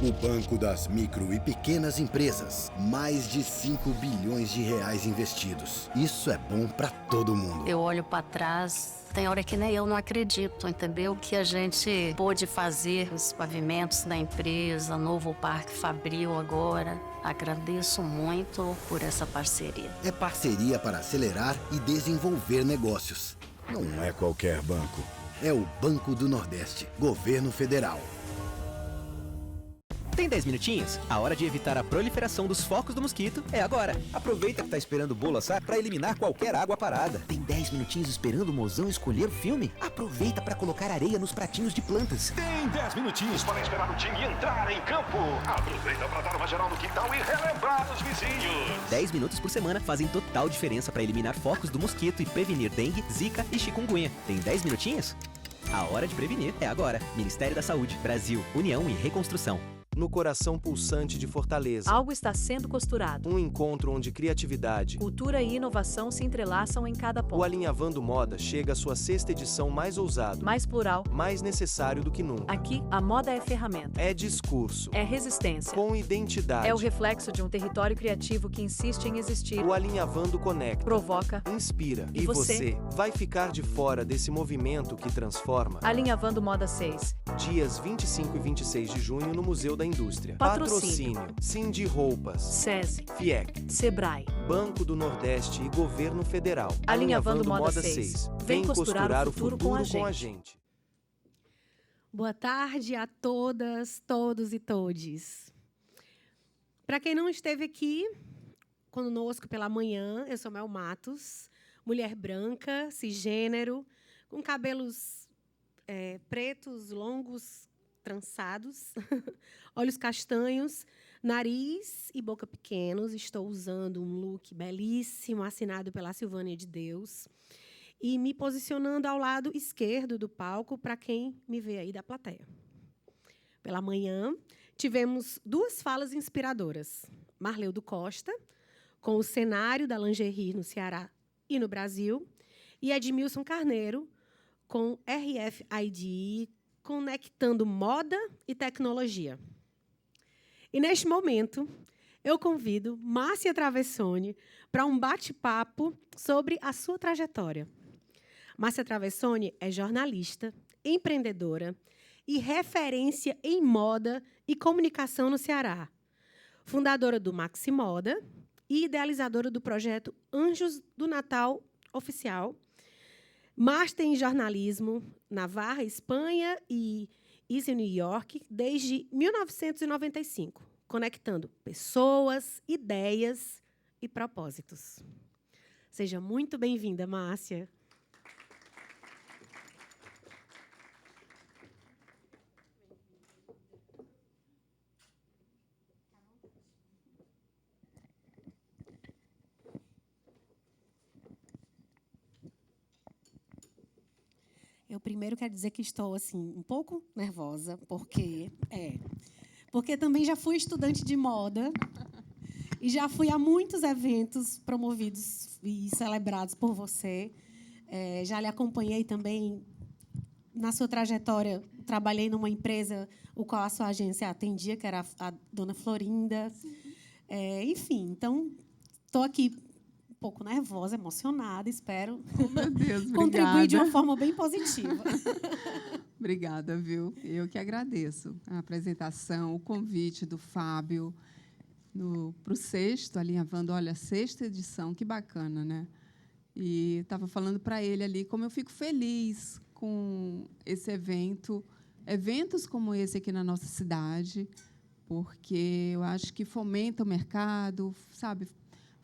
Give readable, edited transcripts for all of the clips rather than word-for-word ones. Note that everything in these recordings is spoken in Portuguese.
O Banco das Micro e Pequenas Empresas. Mais de 5 bilhões de reais investidos. Isso é bom para todo mundo. Eu olho para trás, tem hora que nem eu não acredito, entendeu? Que a gente pôde fazer os pavimentos da empresa, novo Parque Fabril agora. Agradeço muito por essa parceria. É parceria para acelerar e desenvolver negócios. Não é qualquer banco. É o Banco do Nordeste, Governo Federal. Tem 10 minutinhos? A hora de evitar a proliferação dos focos do mosquito é agora. Aproveita que tá esperando o bolo assar para eliminar qualquer água parada. Tem 10 minutinhos esperando o mozão escolher o filme? Aproveita para colocar areia nos pratinhos de plantas. Tem 10 minutinhos para esperar o time entrar em campo. Aproveita para dar uma geral no quintal e relembrar os vizinhos. 10 minutos por semana fazem total diferença para eliminar focos do mosquito e prevenir dengue, zika e chikungunya. Tem 10 minutinhos? A hora de prevenir é agora. Ministério da Saúde, Brasil, União e Reconstrução. No coração pulsante de Fortaleza. Algo está sendo costurado. Um encontro onde criatividade, cultura e inovação se entrelaçam em cada ponto. O Alinhavando Moda chega à sua 6ª edição mais ousado, mais plural, mais necessário do que nunca. Aqui, a moda é ferramenta. É discurso. É resistência. Com identidade. É o reflexo de um território criativo que insiste em existir. O Alinhavando conecta. Provoca. Inspira. E você vai ficar de fora desse movimento que transforma. Alinhavando Moda 6. Dias 25 e 26 de junho no Museu da Indústria. Patrocínio. Cindy Roupas. SESI. FIEC. Sebrae. Banco do Nordeste e Governo Federal. Alinhavando Moda 6. Vem costurar o futuro com a gente. Boa tarde a todas, todos e todes. Para quem não esteve aqui conosco pela manhã, eu sou Mel Matos, mulher branca, cisgênero, com cabelos pretos, longos, trançados, olhos castanhos, nariz e boca pequenos. Estou usando um look belíssimo, assinado pela Silvânia de Deus, e me posicionando ao lado esquerdo do palco para quem me vê aí da plateia. Pela manhã, tivemos 2 falas inspiradoras. Marleudo Costa, com o cenário da lingerie no Ceará e no Brasil, e Edmilson Carneiro, com RFID, conectando moda e tecnologia. E, neste momento, eu convido Márcia Travessone para um bate-papo sobre a sua trajetória. Márcia Travessone é jornalista, empreendedora e referência em moda e comunicação no Ceará. Fundadora do Maxi Moda e idealizadora do projeto Anjos do Natal Oficial. Master em jornalismo, Navarra, Espanha e Easy New York, desde 1995, conectando pessoas, ideias e propósitos. Seja muito bem-vinda, Márcia. Eu primeiro quero dizer que estou assim um pouco nervosa, porque também já fui estudante de moda e já fui a muitos eventos promovidos e celebrados por você. Já lhe acompanhei também na sua trajetória. Trabalhei numa empresa o qual a sua agência atendia, que era a Dona Florinda. Enfim, então estou aqui um pouco nervosa, emocionada, espero contribuir de uma forma bem positiva. Obrigada, viu? Eu que agradeço a apresentação, o convite do Fábio para o 6º, Alinhavando, olha, 6ª edição, que bacana, né? E estava falando para ele ali como eu fico feliz com esse evento, eventos como esse aqui na nossa cidade, porque eu acho que fomenta o mercado, sabe?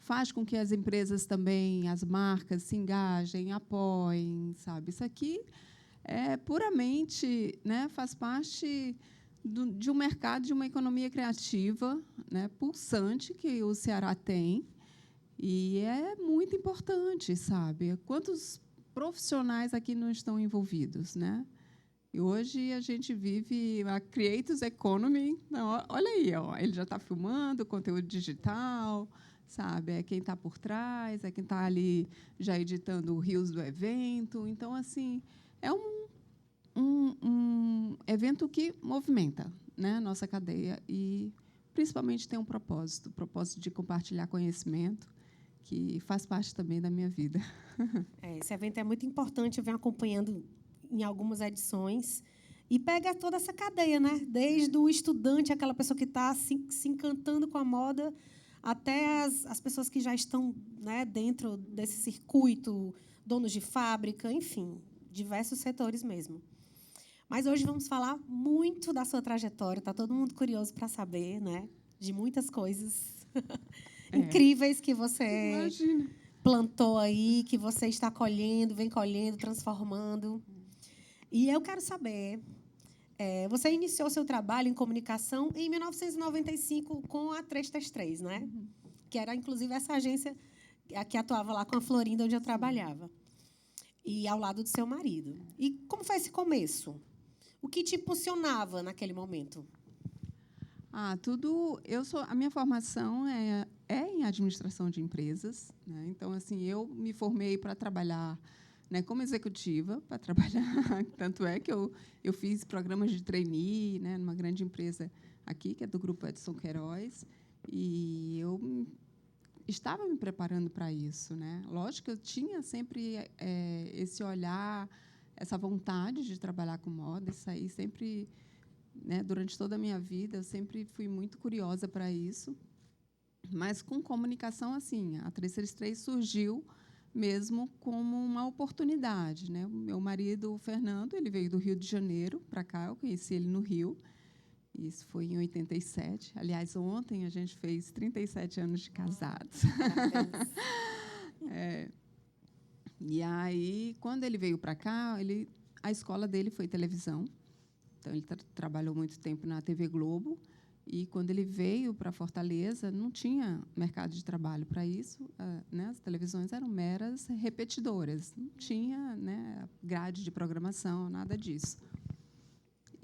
Faz com que as empresas também, as marcas, se engajem, apoiem, sabe? Isso aqui é puramente, né, faz parte de um mercado, de uma economia criativa, né, pulsante, que o Ceará tem, e é muito importante, sabe? Quantos profissionais aqui não estão envolvidos, né? E hoje a gente vive a Creators Economy. Não, olha aí, ó, ele já está filmando conteúdo digital, sabe? É quem está por trás, é quem está ali já editando o reels do evento. Então, assim, é um evento que movimenta, né, a nossa cadeia e, principalmente, tem um propósito, o propósito de compartilhar conhecimento, que faz parte também da minha vida. Esse evento é muito importante, eu venho acompanhando em algumas edições, e pega toda essa cadeia, né? Desde o estudante, aquela pessoa que está se encantando com a moda, até as pessoas que já estão, né, dentro desse circuito, donos de fábrica, enfim, diversos setores mesmo. Mas hoje vamos falar muito da sua trajetória, está todo mundo curioso para saber, né? De muitas coisas incríveis que você plantou aí, que você está colhendo, vem colhendo, transformando. E eu quero saber, você iniciou seu trabalho em comunicação em 1995 com a 333, né? Que era, inclusive, essa agência que atuava lá com a Florinda, onde eu trabalhava. E ao lado do seu marido. E como foi esse começo? O que te impulsionava naquele momento? A minha formação é em administração de empresas, né? Então, assim, eu me formei para trabalhar, né, como executiva, para trabalhar. Tanto é que eu fiz programas de trainee, né, numa grande empresa aqui, que é do Grupo Edson Queiroz, e eu estava me preparando para isso, né? Lógico que eu tinha sempre esse olhar, essa vontade de trabalhar com moda, isso aí sempre, né, durante toda a minha vida, eu sempre fui muito curiosa para isso. Mas com comunicação, assim, a 333 surgiu mesmo como uma oportunidade, né? O meu marido, o Fernando, ele veio do Rio de Janeiro para cá, eu conheci ele no Rio. Isso foi em 87. Aliás, ontem a gente fez 37 anos de casados. E aí, quando ele veio para cá, a escola dele foi televisão. Então, ele trabalhou muito tempo na TV Globo. E, quando ele veio para Fortaleza, não tinha mercado de trabalho para isso. Né? As televisões eram meras repetidoras. Não tinha, né, grade de programação, nada disso.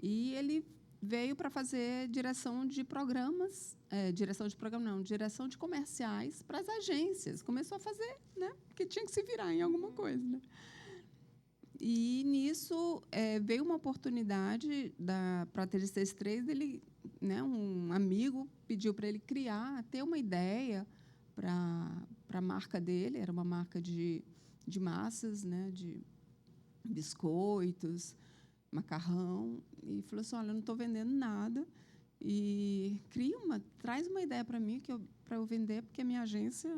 E ele veio para fazer direção de programas, direção de comerciais para as agências. Começou a fazer, né, porque tinha que se virar em alguma coisa. Né? E, nisso, veio uma oportunidade para a 333, ele, né, um amigo pediu para ele ter uma ideia para a marca dele, era uma marca de massas, né, de biscoitos, macarrão, e falou assim: olha, eu não estou vendendo nada, e traz uma ideia para mim para eu vender, porque a minha agência,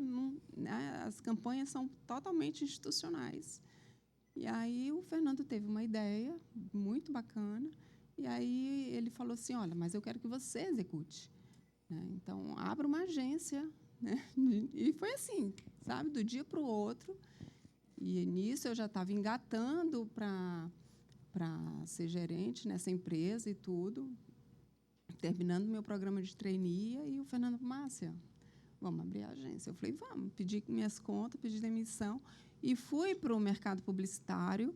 né, as campanhas são totalmente institucionais. E aí o Fernando teve uma ideia muito bacana, e aí ele falou assim: olha, mas eu quero que você execute. Né? Então, abra uma agência. Né? E foi assim, sabe, do dia para o outro. E, nisso, eu já estava engatando para ser gerente nessa empresa e tudo, terminando meu programa de trainee, e o Fernando: Márcia, vamos abrir a agência. Eu falei: vamos. Pedi minhas contas, pedi demissão e fui para o mercado publicitário.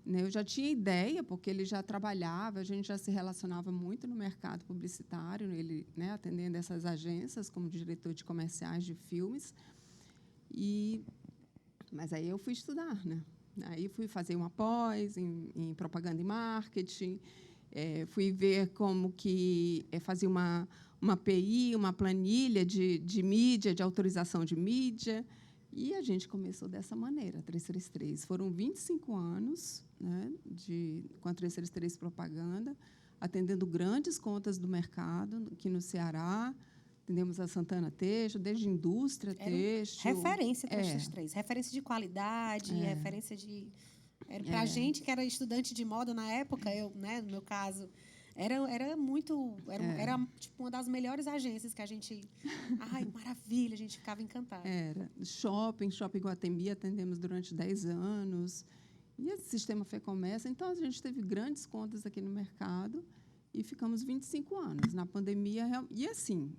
Né? Eu já tinha ideia, porque ele já trabalhava, a gente já se relacionava muito no mercado publicitário, ele, né, atendendo essas agências como diretor de comerciais de filmes. Mas aí eu fui estudar, né? Aí fui fazer uma pós em propaganda e marketing, fui ver como que fazia uma API, uma planilha de mídia, de autorização de mídia, e a gente começou dessa maneira, a 333. Foram 25 anos, né, com a 333 Propaganda, atendendo grandes contas do mercado, aqui no Ceará. Atendemos a Santana Têxtil, desde indústria têxtil. Referência 333, referência de qualidade, referência de... Para a gente que era estudante de moda na época, eu, né, no meu caso, era muito... Era tipo, uma das melhores agências que a gente... Ai, maravilha, a gente ficava encantada. Shopping Guatemi, atendemos durante 10 anos. E esse sistema FEComércio. Então, a gente teve grandes contas aqui no mercado e ficamos 25 anos. Na pandemia, e assim...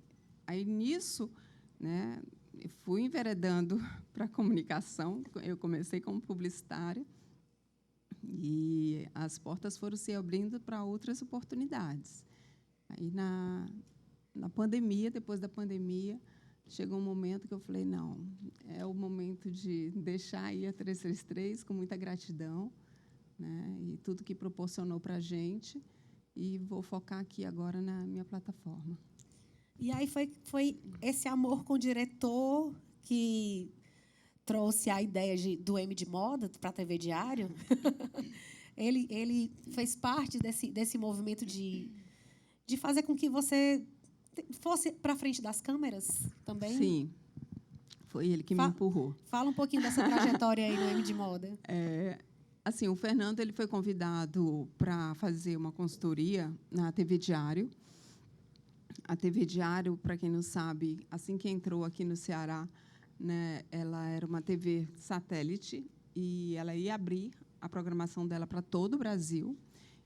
Aí, nisso, né, fui enveredando para a comunicação. Eu comecei como publicitária e as portas foram se abrindo para outras oportunidades. Aí, na pandemia, depois da pandemia, chegou um momento que eu falei: não, é o momento de deixar aí a 333 com muita gratidão, né, e tudo que proporcionou para a gente. e vou focar aqui agora na minha plataforma. E aí foi esse amor com o diretor que trouxe a ideia do M de Moda para a TV Diário? ele fez parte desse movimento de fazer com que você fosse para frente das câmeras também? Sim, foi ele que me empurrou. Fala um pouquinho dessa trajetória aí no M de Moda. Assim, o Fernando ele foi convidado para fazer uma consultoria na TV Diário. A TV Diário, para quem não sabe, assim que entrou aqui no Ceará, né, ela era uma TV satélite e ela ia abrir a programação dela para todo o Brasil.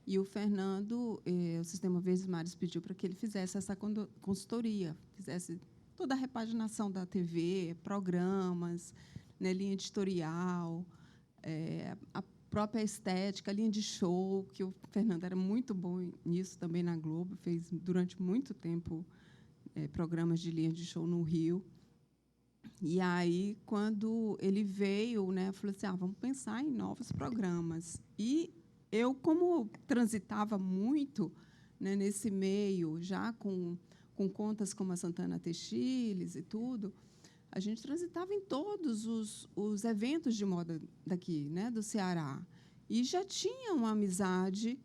E o Fernando, o Sistema Verdes Mares, pediu para que ele fizesse essa consultoria, fizesse toda a repaginação da TV, programas, né, linha editorial, a própria estética, a linha de show, que o Fernando era muito bom nisso também na Globo, fez durante muito tempo programas de linha de show no Rio. E aí, quando ele veio, né, falou assim, vamos pensar em novos programas. E eu, como transitava muito, né, nesse meio, já com contas como a Santana Textiles e tudo, a gente transitava em todos os eventos de moda daqui, né, do Ceará. E já tinha uma amizade,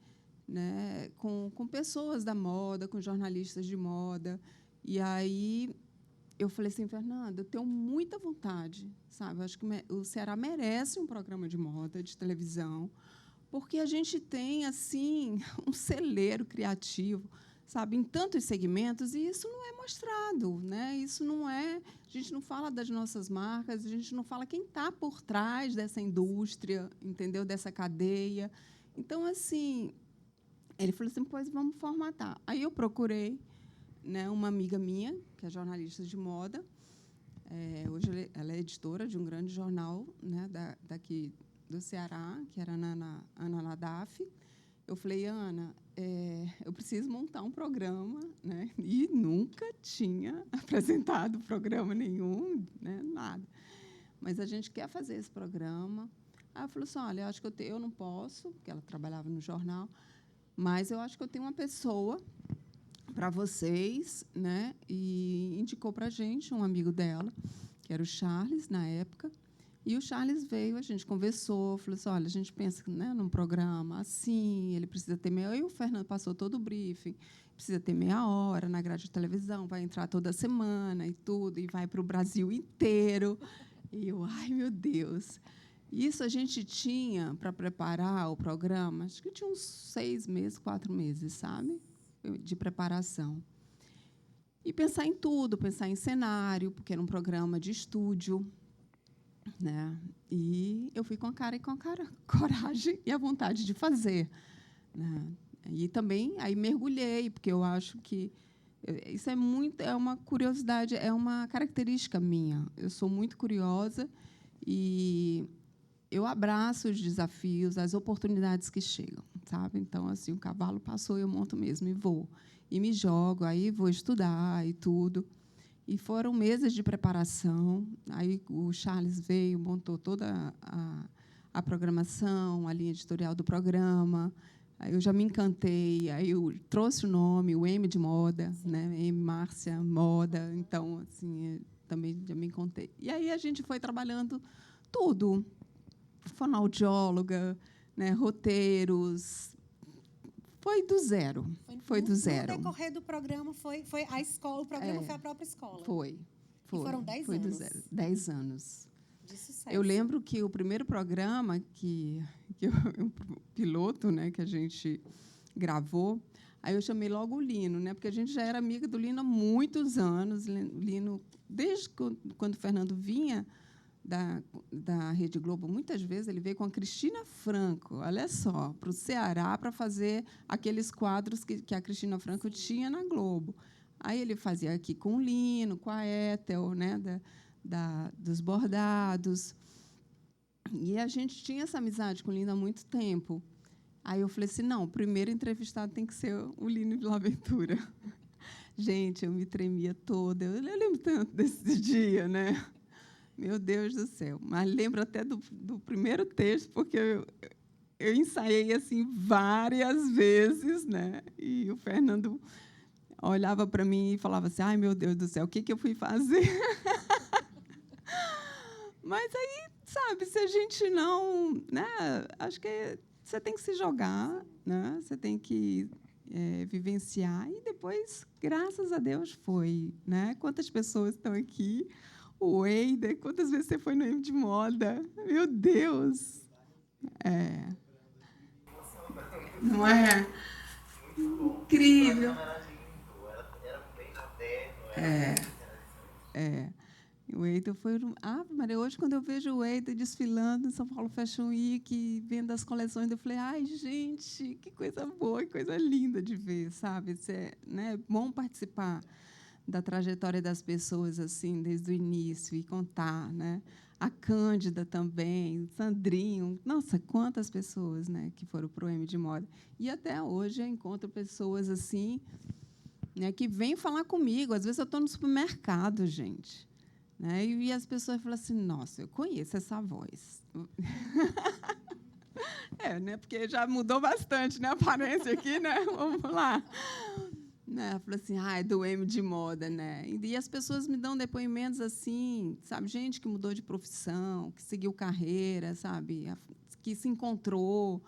né, com pessoas da moda, com jornalistas de moda. E aí eu falei assim, Fernanda, eu tenho muita vontade, sabe? Eu acho que o Ceará merece um programa de moda, de televisão, porque a gente tem assim um celeiro criativo, sabe, em tantos segmentos, e isso não é mostrado, né? Isso não é, a gente não fala das nossas marcas, a gente não fala quem está por trás dessa indústria, entendeu? Dessa cadeia. Então, assim, ele falou assim, pois vamos formatar. Aí eu procurei, né, uma amiga minha, que é jornalista de moda, hoje ela é editora de um grande jornal, né, daqui do Ceará, que era a Ana Nadaf. Eu falei, Ana, eu preciso montar um programa, né? E nunca tinha apresentado programa nenhum, né? Nada. Mas a gente quer fazer esse programa. Aí ela falou assim, olha, eu acho que eu não posso, porque ela trabalhava no jornal, mas eu acho que eu tenho uma pessoa para vocês, né? E indicou para a gente um amigo dela, que era o Charles, na época. E o Charles veio, a gente conversou, falou assim, olha, a gente pensa, né, num programa assim, ele precisa ter meia hora. E o Fernando passou todo o briefing, precisa ter meia hora na grade de televisão, vai entrar toda semana e tudo, e vai para o Brasil inteiro. E eu, ai, meu Deus. Isso a gente tinha para preparar o programa, acho que tinha uns 6 meses, 4 meses, sabe? De preparação. E pensar em tudo, pensar em cenário, porque era um programa de estúdio, né? E eu fui com a coragem e a vontade de fazer, né? E também aí mergulhei, porque eu acho que isso é uma curiosidade, é uma característica minha. Eu sou muito curiosa e eu abraço os desafios, as oportunidades que chegam, sabe? Então, assim, o cavalo passou, eu monto mesmo e vou. E me jogo, aí vou estudar e tudo. E foram meses de preparação. Aí o Charles veio, montou toda a programação, a linha editorial do programa. Aí eu já me encantei. Aí eu trouxe o nome, o M de Moda, né? M Márcia Moda. Então, assim, também já me encantei. E aí a gente foi trabalhando tudo. Fonoaudióloga, né? Roteiros. Foi do zero. Foi do zero. No decorrer do programa foi a escola, o programa foi a própria escola. Foi. E foram 10 foi anos. Do zero. 10 anos. De sucesso. Eu lembro que o primeiro programa o piloto, né, que a gente gravou, aí eu chamei logo o Lino, né, porque a gente já era amiga do Lino há muitos anos. O Lino, desde quando o Fernando vinha da Rede Globo, muitas vezes ele veio com a Cristina Franco, olha só, para o Ceará, para fazer aqueles quadros que a Cristina Franco tinha na Globo. Aí ele fazia aqui com o Lino, com a Ethel, né, dos bordados. E a gente tinha essa amizade com o Lino há muito tempo. Aí eu falei assim, não, o primeiro entrevistado tem que ser o Lino de Laventura. Gente, eu me tremia toda. Eu lembro tanto desse dia, né? Meu Deus do céu. Mas lembro até do primeiro texto, porque eu ensaiei assim várias vezes, né? E o Fernando olhava para mim e falava assim: ai, meu Deus do céu, o que eu fui fazer? Mas aí, sabe, se a gente não, né? Acho que você tem que se jogar, né? Você tem que vivenciar e depois, graças a Deus, foi, né? Quantas pessoas estão aqui? O Eider, quantas vezes você foi no M de Moda? Meu Deus! Não é? Incrível. O Eider foi... Maria, hoje, quando eu vejo o Eider desfilando em São Paulo Fashion Week, vendo as coleções, eu falei, ai, gente, que coisa boa, que coisa linda de ver, sabe? É bom participar da trajetória das pessoas, assim, desde o início, e contar, né? A Cândida também, Sandrinho, nossa, quantas pessoas, né, que foram para o M de Moda. E até hoje eu encontro pessoas assim, né, que vêm falar comigo. Às vezes eu estou no supermercado, gente, né, e as pessoas falam assim, nossa, eu conheço essa voz. Né, porque já mudou bastante, né, a aparência aqui, né? Vamos lá. Né, falou assim, é do M de Moda, né? E as pessoas me dão depoimentos assim, sabe, gente que mudou de profissão, que seguiu carreira, sabe, que se encontrou,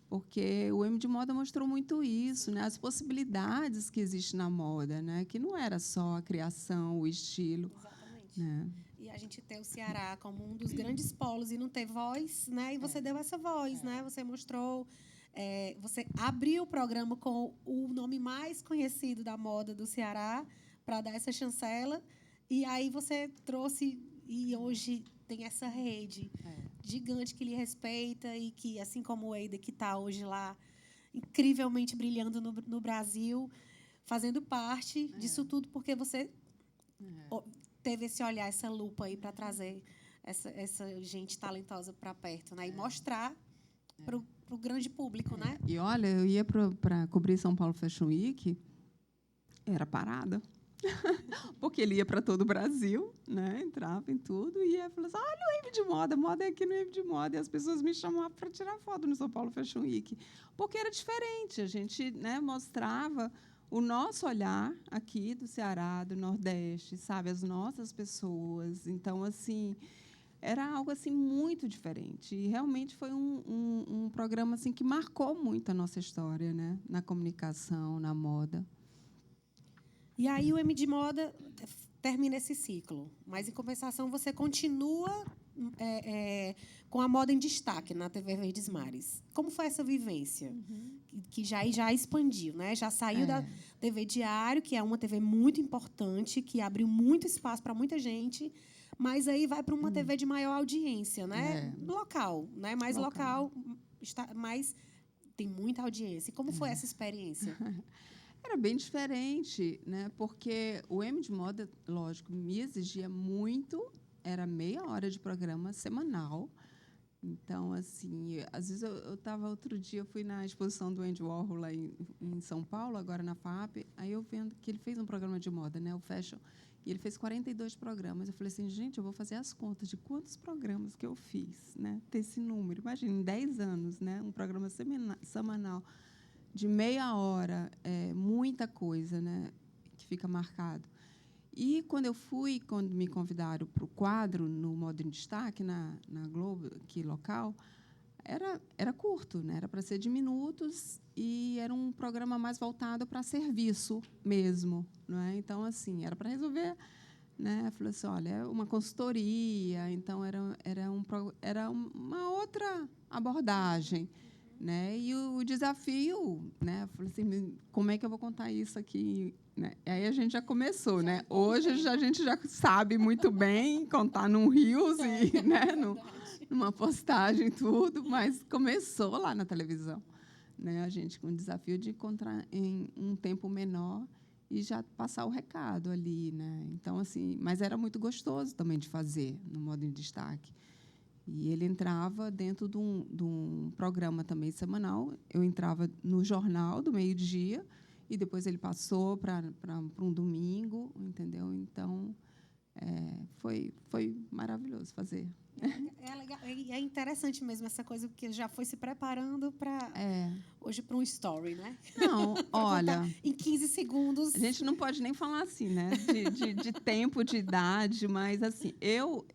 porque o M de Moda mostrou muito isso, né? As possibilidades que existem na moda, né? Que não era só a criação, o estilo. Exatamente. Né? E a gente ter o Ceará como um dos grandes polos e não ter voz, né? E você deu essa voz, né? Você mostrou. Você abriu o programa com o nome mais conhecido da moda do Ceará para dar essa chancela. E aí você trouxe, e hoje tem essa rede gigante que lhe respeita e que, assim como o Eider, que está hoje lá, incrivelmente brilhando no Brasil, fazendo parte disso tudo, porque você teve esse olhar, essa lupa aí para trazer essa gente talentosa para perto, né? E mostrar para o grande público, né? E olha, eu ia para cobrir São Paulo Fashion Week, era parada, porque ele ia para todo o Brasil, né? Entrava em tudo e ia falar assim, olha o M de Moda, moda é aqui no M de Moda, e as pessoas me chamavam para tirar foto no São Paulo Fashion Week, porque era diferente, a gente, né, mostrava o nosso olhar aqui do Ceará, do Nordeste, sabe, as nossas pessoas, então assim era algo assim muito diferente e realmente foi um programa assim que marcou muito a nossa história, né? Na comunicação, na moda. E aí o M de Moda termina esse ciclo, mas em compensação você continua com a moda em destaque na TV Verdes Mares. Como foi essa vivência? Que já expandiu, né? Já saiu da TV Diário, que é uma TV muito importante, que abriu muito espaço para muita gente. Mas aí vai para uma TV de maior audiência, né? Local, né? Mais local, mas tem muita audiência. E como foi essa experiência? Era bem diferente, né? Porque o M de Moda, lógico, me exigia muito, era meia hora de programa semanal. Então, assim, às vezes eu estava outro dia, eu fui na exposição do Andy Warhol lá em São Paulo, agora na FAP, aí eu vendo que ele fez um programa de moda, né? O Fashion. E ele fez 42 programas. Eu falei assim, gente, eu vou fazer as contas de quantos programas que eu fiz, né? Ter esse número. Imagina, em 10 anos, né? Um programa semanal de meia hora, muita coisa, né? Que fica marcado. E quando me convidaram para o quadro no Moda em Destaque, na Globo, aqui local, era curto, né? Era para ser de minutos e era um programa mais voltado para serviço mesmo, não é? Então assim era para resolver, né? Falei assim, olha, é uma consultoria, então era uma outra abordagem, né? E o desafio, né? Falei assim, como é que eu vou contar isso aqui? Né? E aí a gente já começou, né? Hoje a gente já sabe muito bem contar num Reels e, né? Numa postagem tudo, mas começou lá na televisão, né? A gente com o desafio de encontrar em um tempo menor e já passar o recado ali, né? Então assim, mas era muito gostoso também de fazer no Moda em Destaque. E ele entrava dentro de um programa também semanal. Eu entrava no jornal do meio-dia e depois ele passou para um domingo, entendeu? Então Foi maravilhoso fazer. É legal, é interessante mesmo essa coisa, porque já foi se preparando para hoje para um story, né? Não, olha, em 15 segundos. A gente não pode nem falar assim, né? De tempo, de idade, mas assim, eu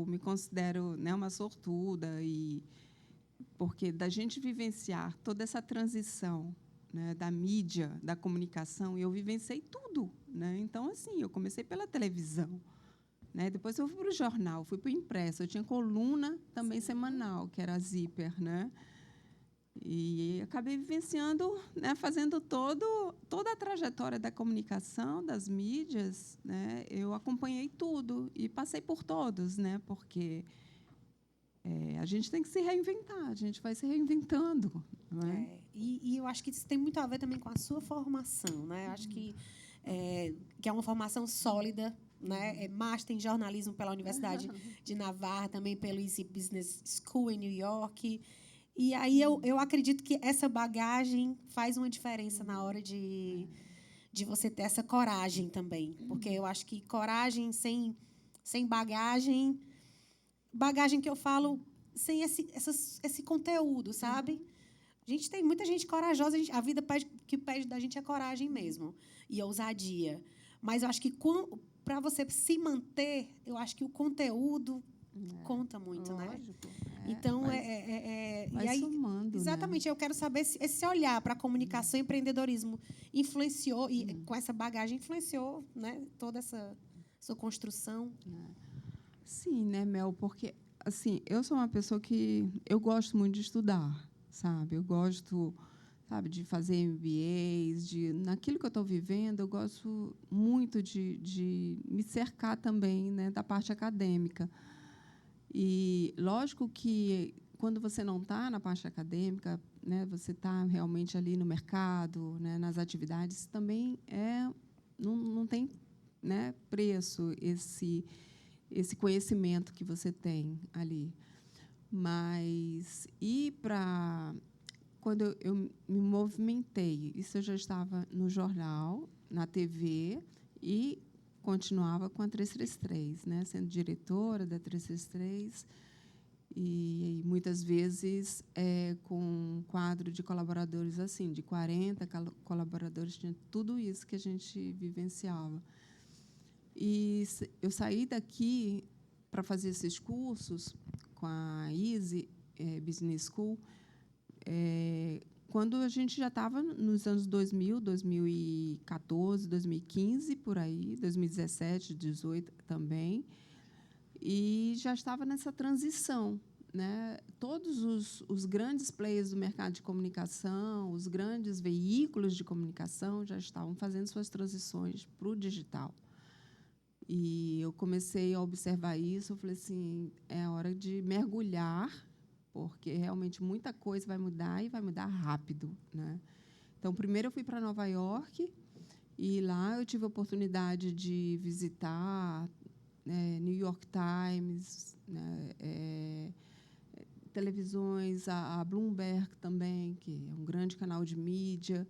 me considero, né, uma sortuda, porque da gente vivenciar toda essa transição, né, da mídia, da comunicação, eu vivenciei tudo, né? Então, assim, eu comecei pela televisão, né? Depois eu fui para o jornal, fui para o impresso, eu tinha coluna também semanal, que era a Zíper, né? E acabei vivenciando, né, fazendo toda a trajetória da comunicação, das mídias, né? Eu acompanhei tudo e passei por todos, né? Porque a gente tem que se reinventar, a gente vai se reinventando. Não é? E eu acho que isso tem muito a ver também com a sua formação, né? Acho que é uma formação sólida, né? É Master em jornalismo pela Universidade de Navarra, também pelo Easy Business School em New York. E aí eu acredito que essa bagagem faz uma diferença na hora de você ter essa coragem também. Porque eu acho que coragem sem bagagem... Bagagem que eu falo sem esse conteúdo, sabe? A gente tem muita gente corajosa, a vida que pede da gente é coragem mesmo e ousadia. Mas eu acho que para você se manter, eu acho que o conteúdo conta muito, lógico, né? Então, vai e aí, somando, exatamente, né? Eu quero saber se esse olhar para a comunicação e empreendedorismo influenciou, e com essa bagagem influenciou, né, toda essa sua construção. Sim, né, Mel? Porque, assim, eu sou uma pessoa que eu gosto muito de estudar, sabe? Eu gosto, sabe, de fazer MBAs, naquilo que eu estou vivendo, eu gosto muito de me cercar também, né, da parte acadêmica. E, lógico que, quando você não está na parte acadêmica, né, você está realmente ali no mercado, né, nas atividades, também não tem, né, preço esse conhecimento que você tem ali. Mas quando eu me movimentei, isso eu já estava no jornal, na TV, e continuava com a 333, né, sendo diretora da 333, e muitas vezes com um quadro de colaboradores assim, de 40 colaboradores, tinha tudo isso que a gente vivenciava. E eu saí daqui para fazer esses cursos com a Easy Business School, quando a gente já estava nos anos 2000, 2014, 2015, por aí, 2017, 2018 também, e já estava nessa transição, né? Todos os grandes players do mercado de comunicação, os grandes veículos de comunicação já estavam fazendo suas transições para o digital. E eu comecei a observar isso, eu falei assim, é hora de mergulhar, porque realmente muita coisa vai mudar e vai mudar rápido, né? Então, primeiro eu fui para Nova York e lá eu tive a oportunidade de visitar New York Times, né, televisões, a Bloomberg também, que é um grande canal de mídia,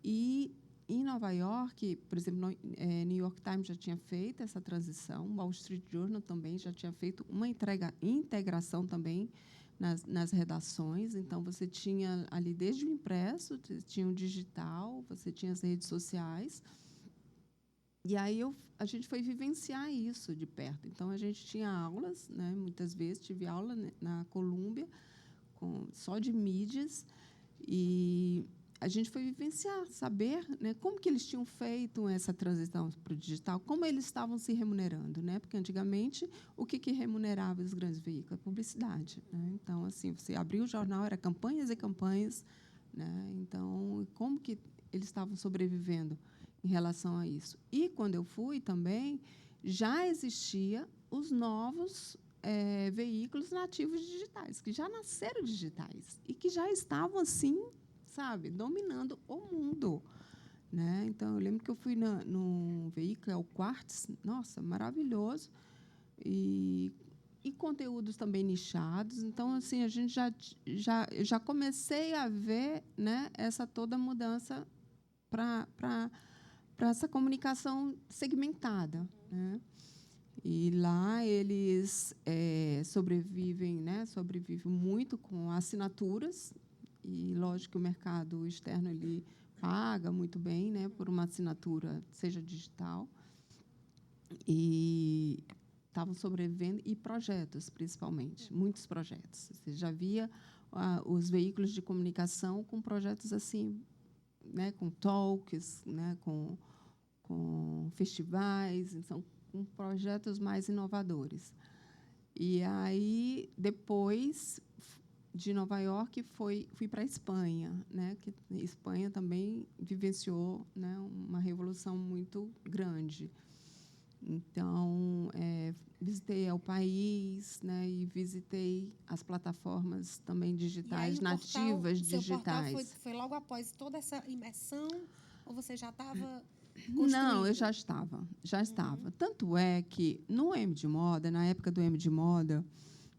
e em Nova York, por exemplo, New York Times já tinha feito essa transição, Wall Street Journal também já tinha feito uma integração também nas redações. Então, você tinha ali desde o impresso, tinha o digital, você tinha as redes sociais. E aí a gente foi vivenciar isso de perto. Então, a gente tinha aulas, né, muitas vezes, tive aula na Columbia, só de mídias, e a gente foi vivenciar, saber, né, como que eles tinham feito essa transição para o digital, como eles estavam se remunerando, né? Porque antigamente o que remunerava os grandes veículos? A publicidade, né? Então, assim, você abria o jornal, era campanhas e campanhas, né? Então, como que eles estavam sobrevivendo em relação a isso? E quando eu fui também, já existia os novos veículos nativos digitais, que já nasceram digitais e que já estavam assim, sabe, dominando o mundo, né? Então, eu lembro que eu fui no veículo, é o Quartz, nossa, maravilhoso, e conteúdos também nichados. Então, assim, a gente já comecei a ver, né, essa toda mudança para essa comunicação segmentada, né? E lá eles sobrevivem, né? Sobrevivem muito com assinaturas. E, lógico, que o mercado externo ele paga muito bem, né? Por uma assinatura, seja digital. E estavam sobrevivendo, e projetos, principalmente, muitos projetos. Você já via os veículos de comunicação com projetos assim, né, com talks, né, com festivais, então, com projetos mais inovadores. E aí, depois de Nova York, fui para a Espanha, né, que Espanha também vivenciou, né, uma revolução muito grande. Então, visitei o país, né, e visitei as plataformas também digitais, nativas digitais. Seu portal foi logo após toda essa imersão, ou você já estava construindo? Não, eu já estava. Tanto é que, no M de Moda, na época do M de Moda,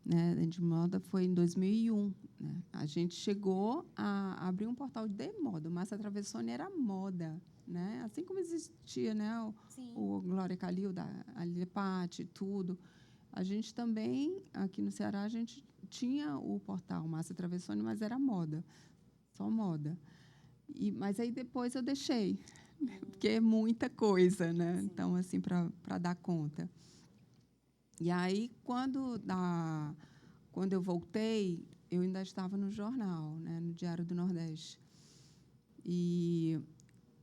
né, M de Moda foi em 2001, né, a gente chegou a abrir um portal de moda. O Márcia Travessone era moda. Né? Assim como existia, né, o Glória Calil, a Lepate, tudo. A gente também, aqui no Ceará, a gente tinha o portal Márcia Travessone, mas era moda, só moda. Mas aí depois eu deixei, porque é muita coisa, né? Então, assim, para dar conta. E aí, quando eu voltei, eu ainda estava no jornal, né, no Diário do Nordeste. E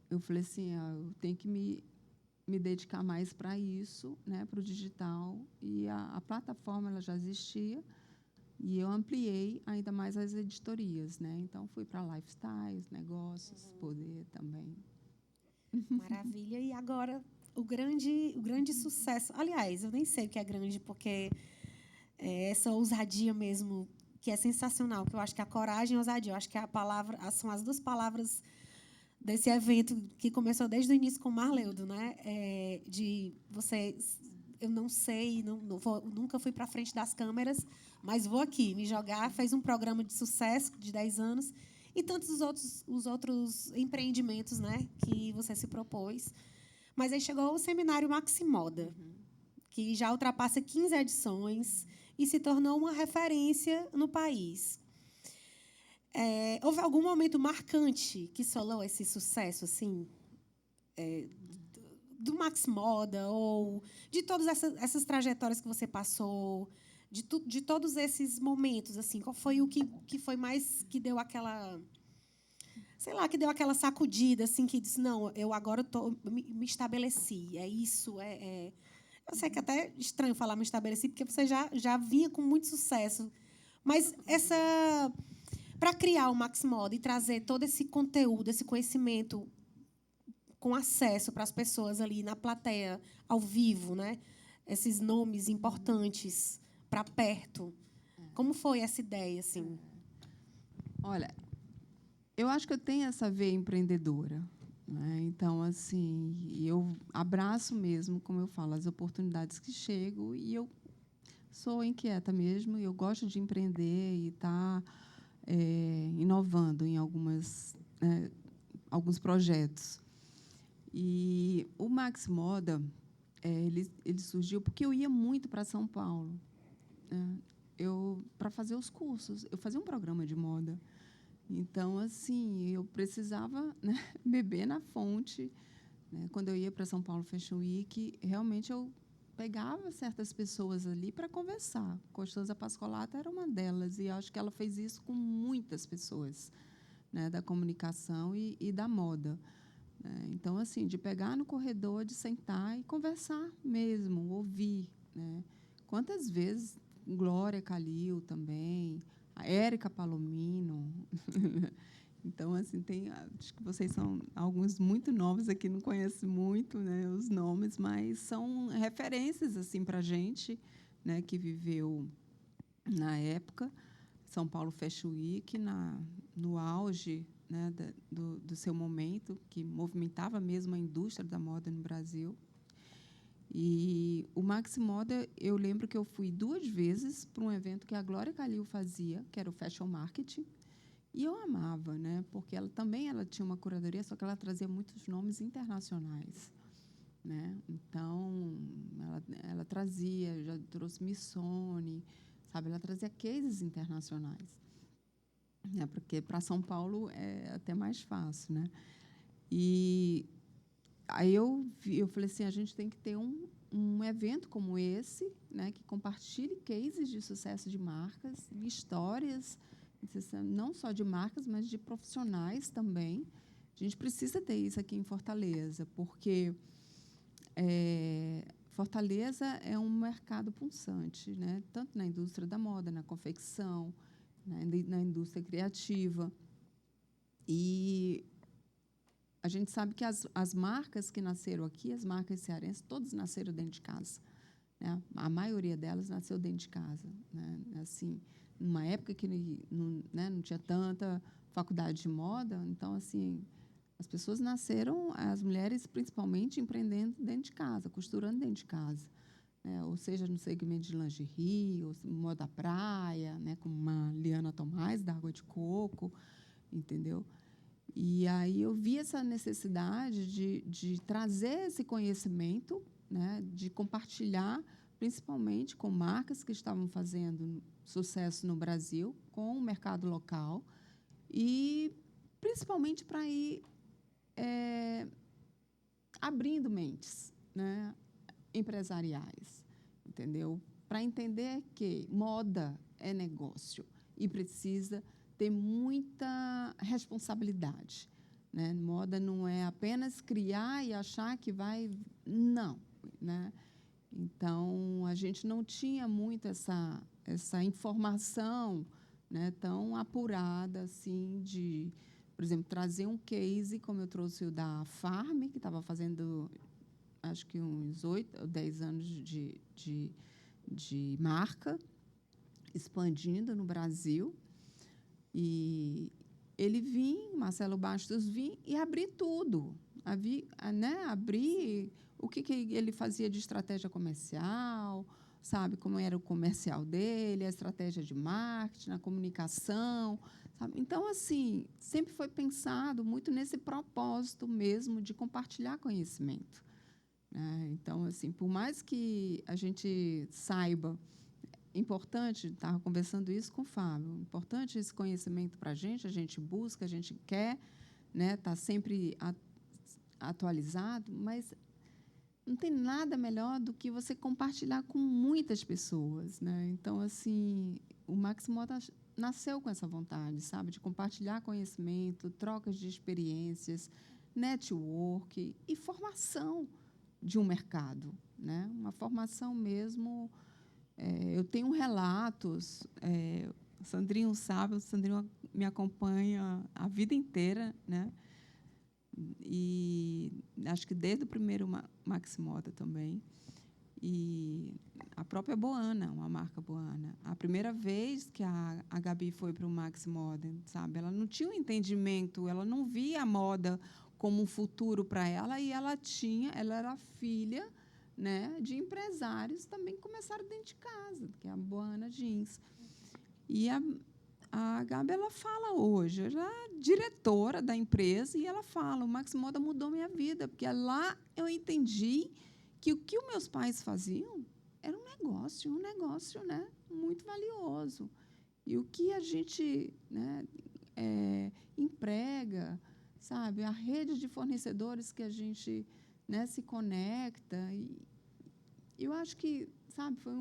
eu falei assim, eu tenho que me dedicar mais para isso, né, para o digital. E a plataforma ela já existia, e eu ampliei ainda mais as editorias, né? Então, fui para lifestyles, negócios, poder também. Maravilha. E agora, o grande sucesso. Aliás, eu nem sei o que é grande, porque essa ousadia mesmo, que é sensacional, que eu acho que a coragem e a ousadia, eu acho que são as duas palavras desse evento que começou desde o início com o Marleudo, né? De você, eu não sei, nunca fui para frente das câmeras, mas vou aqui me jogar. Fez um programa de sucesso de 10 anos e tantos os outros empreendimentos, né, que você se propôs. Mas aí chegou o seminário Maximoda, que já ultrapassa 15 edições e se tornou uma referência no país. Houve algum momento marcante que solou esse sucesso, assim, do Maximoda, ou de todas essas trajetórias que você passou, de todos esses momentos, assim, qual foi o que foi mais, que deu aquela, sei lá, que deu aquela sacudida, assim, que disse, não, eu agora me estabeleci, é isso, Eu sei que é até estranho falar me estabeleci, porque você já vinha com muito sucesso, mas para criar o Maximoda e trazer todo esse conteúdo, esse conhecimento com acesso para as pessoas ali na plateia, ao vivo, né? Esses nomes importantes para perto. Como foi essa ideia, assim? Olha, eu acho que eu tenho essa veia empreendedora, né? Então, assim, eu abraço mesmo, como eu falo, as oportunidades que chegam, e eu sou inquieta mesmo, e eu gosto de empreender e estar inovando em alguns projetos. E o Maximoda, ele surgiu porque eu ia muito para São Paulo, né, para fazer os cursos. Eu fazia um programa de moda. Então, assim, eu precisava, né, beber na fonte. Né? Quando eu ia para São Paulo Fashion Week, realmente eu pegava certas pessoas ali para conversar. Costanza Pascolato era uma delas, e acho que ela fez isso com muitas pessoas, né, da comunicação e da moda. Então, assim, de pegar no corredor, de sentar e conversar mesmo, ouvir. Né? Quantas vezes Glória Calil também, a Érica Palomino. Então, assim, acho que vocês são alguns muito novos aqui, não conhecem muito, né, os nomes, mas são referências assim, para a gente, né, que viveu na época. São Paulo Fashion Week, no auge, né, do seu momento, que movimentava mesmo a indústria da moda no Brasil. E o Maximoda, eu lembro que eu fui 2 vezes para um evento que a Glória Calil fazia, que era o Fashion Marketing, e eu amava, né, porque ela tinha uma curadoria, só que ela trazia muitos nomes internacionais. Né? Então, ela ela trazia, já trouxe Missoni, sabe? Ela trazia cases internacionais. Porque para São Paulo é até mais fácil, né? E aí eu falei assim, a gente tem que ter um evento como esse, né, que compartilhe cases de sucesso de marcas, histórias, não só de marcas, mas de profissionais também. A gente precisa ter isso aqui em Fortaleza, porque Fortaleza é um mercado pulsante, né, tanto na indústria da moda, na confecção, na indústria criativa. E a gente sabe que as marcas que nasceram aqui, as marcas cearenses, todas nasceram dentro de casa, né? A maioria delas nasceu dentro de casa, né? Assim, numa época que não tinha tanta faculdade de moda, então, assim, as pessoas nasceram, as mulheres, principalmente, empreendendo dentro de casa, costurando dentro de casa, né? Ou seja, no segmento de lingerie, ou moda praia, né? Como uma Liana Tomás, da Água de Coco, entendeu? E aí eu vi essa necessidade de trazer esse conhecimento, né, de compartilhar, principalmente com marcas que estavam fazendo sucesso no Brasil, com o mercado local, e principalmente para ir abrindo mentes, né, empresariais, entendeu? Para entender que moda é negócio e precisa ter muita responsabilidade, né? Moda não é apenas criar e achar que vai... Não, né? Então, a gente não tinha muito essa informação, né, tão apurada, assim, de, por exemplo, trazer um case, como eu trouxe o da Farm, que estava fazendo, acho que uns 8 ou 10 anos de marca, expandindo no Brasil. E ele vinha, Marcelo Bastos vinha e abrir tudo, abrir o que ele fazia de estratégia comercial, sabe, como era o comercial dele, a estratégia de marketing, a comunicação, sabe? Então, assim, sempre foi pensado muito nesse propósito mesmo de compartilhar conhecimento, né? Então, assim, por mais que a gente saiba, importante, estava conversando isso com o Fábio, importante esse conhecimento para a gente busca, a gente quer, né, tá sempre atualizado, mas não tem nada melhor do que você compartilhar com muitas pessoas, né? Então, assim, o Max Moda nasceu com essa vontade, sabe, de compartilhar conhecimento, trocas de experiências, network e formação de um mercado, né? Uma formação mesmo. Eu tenho relatos, o Sandrinho sabe, o Sandrinho me acompanha a vida inteira, né? E acho que desde o primeiro Max Moda também. E a própria Boana, uma marca Boana. A primeira vez que a Gabi foi para o Max Moda, sabe? Ela não tinha um entendimento, ela não via a moda como um futuro para ela, e ela era filha, né, de empresários também que começaram dentro de casa, que é a Boana Jeans. E a Gabi, ela fala hoje, ela é diretora da empresa, e ela fala, o Max Moda mudou minha vida, porque lá eu entendi que o que os meus pais faziam era um negócio, né, muito valioso. E o que a gente, né, emprega, sabe, a rede de fornecedores que a gente, né, se conecta. E eu acho que, sabe, foi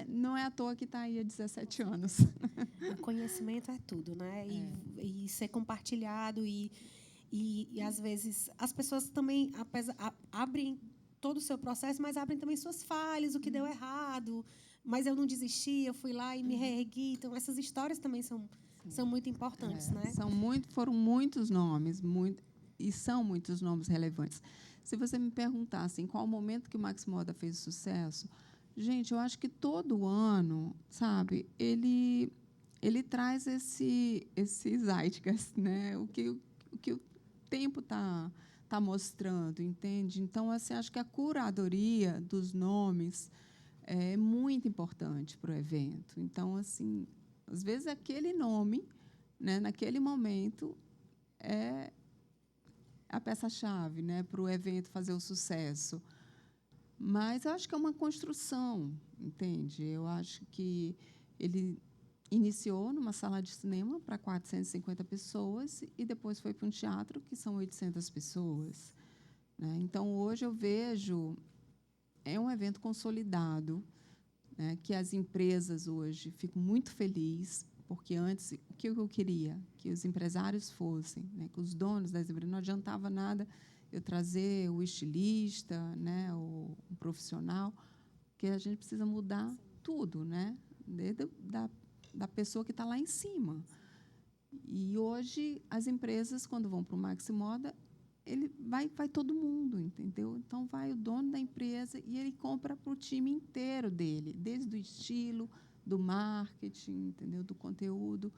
não é à toa que está aí há 17 anos. O conhecimento é tudo, né? E ser compartilhado e às vezes as pessoas também abrem todo o seu processo, mas abrem também suas falhas, o que deu errado, mas eu não desisti, eu fui lá e me reergui. Então, essas histórias também são muito importantes, né? Foram muitos nomes, e são muitos nomes relevantes. Se você me perguntar assim, qual o momento que o Max Moda fez sucesso, gente, eu acho que todo ano, sabe, ele traz esse zeitgeist, né? O que o tempo está mostrando, entende? Então, assim, acho que a curadoria dos nomes é muito importante para o evento. Então, assim, às vezes aquele nome, né, naquele momento, é a peça-chave, né, para o evento fazer o sucesso. Mas eu acho que é uma construção, entende? Eu acho que ele iniciou numa sala de cinema para 450 pessoas e depois foi para um teatro que são 800 pessoas, né? Então, hoje eu vejo, é um evento consolidado, né, que as empresas hoje ficam muito felizes, porque antes, o que eu queria? Que os empresários fossem, né, que os donos das empresas, não adiantava nada eu trazer o estilista, né, o profissional, porque a gente precisa mudar tudo, né, desde da pessoa que está lá em cima. E hoje as empresas, quando vão para o Maxi Moda, ele vai todo mundo, entendeu? Então vai o dono da empresa e ele compra para o time inteiro dele, desde o estilo, do marketing, entendeu? Do conteúdo.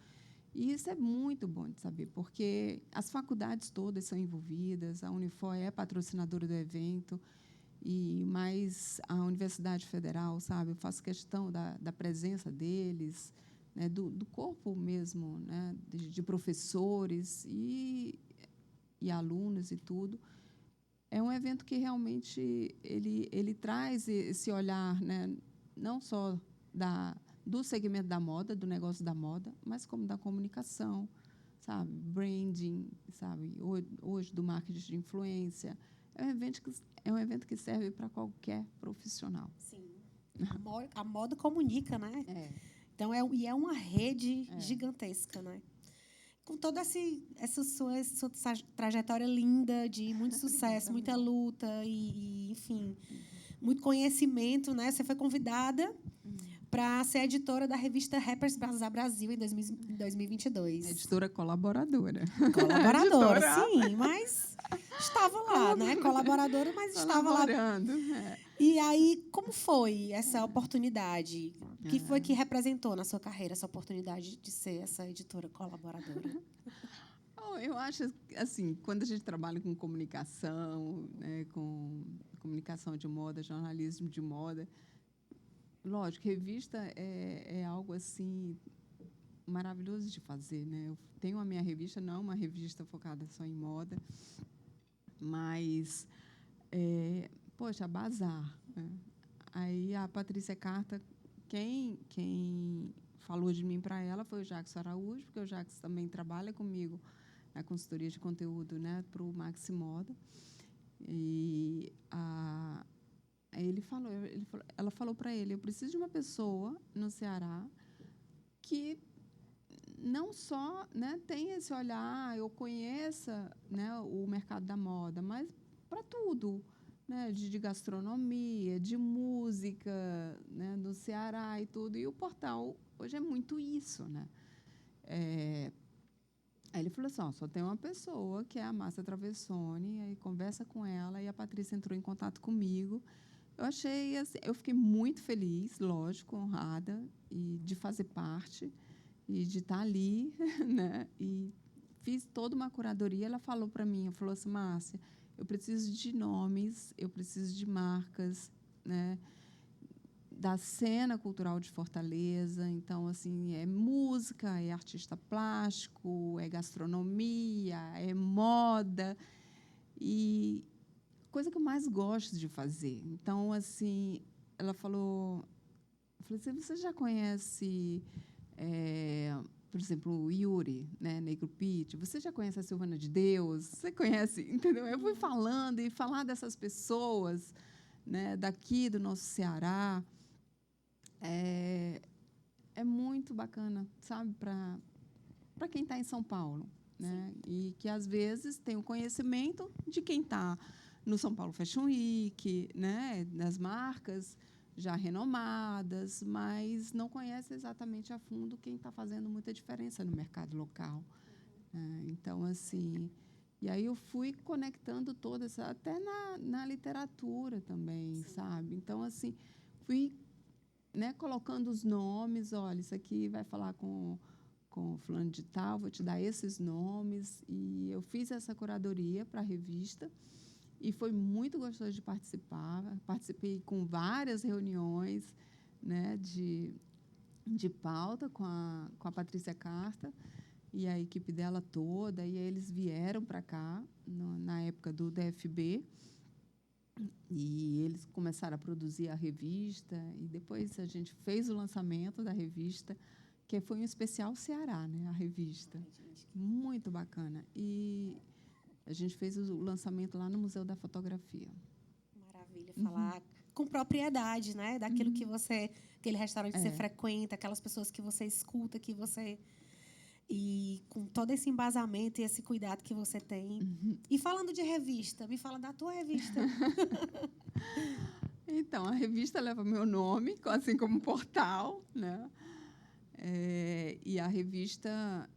E isso é muito bom de saber, porque as faculdades todas são envolvidas, a Unifor é patrocinadora do evento, e mais a Universidade Federal, sabe? Eu faço questão da presença deles, né? do corpo mesmo, né? de professores e alunos e tudo. É um evento que realmente ele traz esse olhar, né? Não só do segmento da moda, do negócio da moda, mas como da comunicação, sabe? Branding, sabe? Hoje do marketing de influência. É um evento que serve para qualquer profissional. Sim. A moda comunica, né? Então, é uma rede gigantesca, né? Com toda essa sua trajetória linda, de muito sucesso, muita luta e, enfim, muito conhecimento, né? Você foi convidada para ser editora da revista Rappers Bazar Brasil em 2022. Editora colaboradora. Colaboradora, sim, mas estava lá, né? Colaboradora, mas estava lá. E aí, como foi essa oportunidade? O que foi que representou na sua carreira essa oportunidade de ser essa editora colaboradora? Eu acho, assim, quando a gente trabalha com comunicação, né, com comunicação de moda, jornalismo de moda, lógico, revista é algo, assim, maravilhoso de fazer, né? Eu tenho a minha revista, não uma revista focada só em moda, mas, poxa, Bazar, né? Aí a Patrícia Carta, quem falou de mim para ela foi o Jackson Araújo, porque o Jackson também trabalha comigo na consultoria de conteúdo, né, para o Maxi Moda. E ela falou para ele, eu preciso de uma pessoa no Ceará que não só, né, tenha esse olhar, eu conheça, né, o mercado da moda, mas para tudo, né, de gastronomia, de música, né, do Ceará e tudo. E o portal hoje é muito isso, né? Aí ele falou assim, só tem uma pessoa, que é a Márcia Travessone, aí conversa com ela, e a Patrícia entrou em contato comigo. Eu achei, assim, eu fiquei muito feliz, lógico, honrada, e de fazer parte, e de estar ali, né? E fiz toda uma curadoria. Ela falou para mim, falou assim, Márcia, eu preciso de nomes, eu preciso de marcas, né, da cena cultural de Fortaleza. Então, assim, é música, é artista plástico, é gastronomia, é moda, e coisa que eu mais gosto de fazer. Então, assim, ela falou, eu falei assim, você já conhece, por exemplo, o Yuri, né, Negro Pitt? Você já conhece a Silvana de Deus? Você conhece, entendeu? Eu fui falando e falar dessas pessoas, né, daqui do nosso Ceará. É muito bacana, sabe, para quem está em São Paulo, né? E que, às vezes, tem o conhecimento de quem está no São Paulo Fashion Week, né, das marcas já renomadas, mas não conhece exatamente a fundo quem está fazendo muita diferença no mercado local. Então, assim, e aí eu fui conectando toda essa, até na literatura também, sabe? Então, assim, fui, né, colocando os nomes, olha, isso aqui vai falar com fulano de tal, vou te dar esses nomes. E eu fiz essa curadoria para a revista e foi muito gostoso de participar. Participei com várias reuniões, né, de pauta com a Patrícia Carta e a equipe dela toda, e aí eles vieram para cá, na época do DFB, E eles começaram a produzir a revista, e depois a gente fez o lançamento da revista, que foi um especial Ceará, né, a revista. Muito bacana. E a gente fez o lançamento lá no Museu da Fotografia. Maravilha, falar com propriedade, né, daquilo que você, aquele restaurante que você frequenta, aquelas pessoas que você escuta, que você... E com todo esse embasamento e esse cuidado que você tem. E falando de revista, me fala da tua revista. Então, a revista leva meu nome, assim como o portal, né? E a revista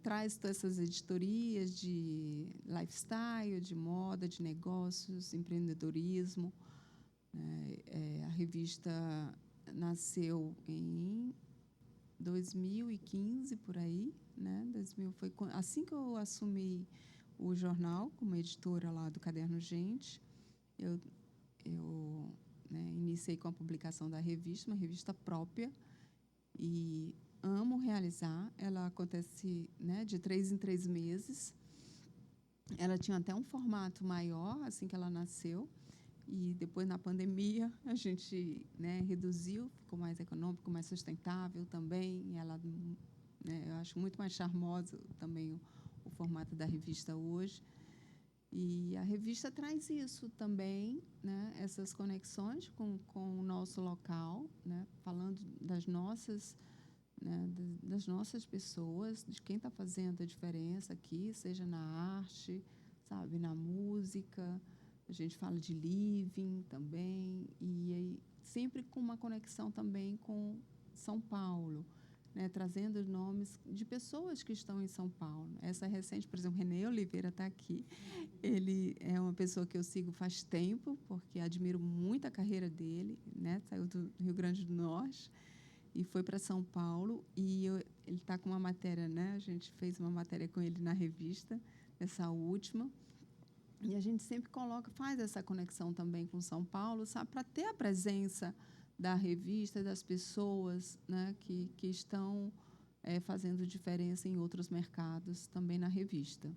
traz todas essas editorias de lifestyle, de moda, de negócios, empreendedorismo. A revista nasceu em 2015, por aí, né? 2000 foi assim que eu assumi o jornal como editora lá do Caderno Gente. Eu iniciei com a publicação da revista, uma revista própria, e amo realizar. Ela acontece, né, de 3 em 3 meses. Ela tinha até um formato maior assim que ela nasceu. E depois, na pandemia, a gente, né, reduziu, ficou mais econômico, mais sustentável também. Ela, né, eu acho muito mais charmoso também o formato da revista hoje. E a revista traz isso também, né, essas conexões com o nosso local, né, falando das nossas, né, das nossas pessoas, de quem está fazendo a diferença aqui, seja na arte, sabe, na música. A gente fala de living também, e aí, sempre com uma conexão também com São Paulo, né, trazendo nomes de pessoas que estão em São Paulo. Essa recente, por exemplo, Renê Oliveira está aqui. Ele é uma pessoa que eu sigo faz tempo, porque admiro muito a carreira dele, né, saiu do Rio Grande do Norte e foi para São Paulo, e ele está com uma matéria, né, a gente fez uma matéria com ele na revista, essa última. E a gente sempre faz essa conexão também com São Paulo, sabe, para ter a presença da revista, das pessoas, né, que estão fazendo diferença em outros mercados também na revista.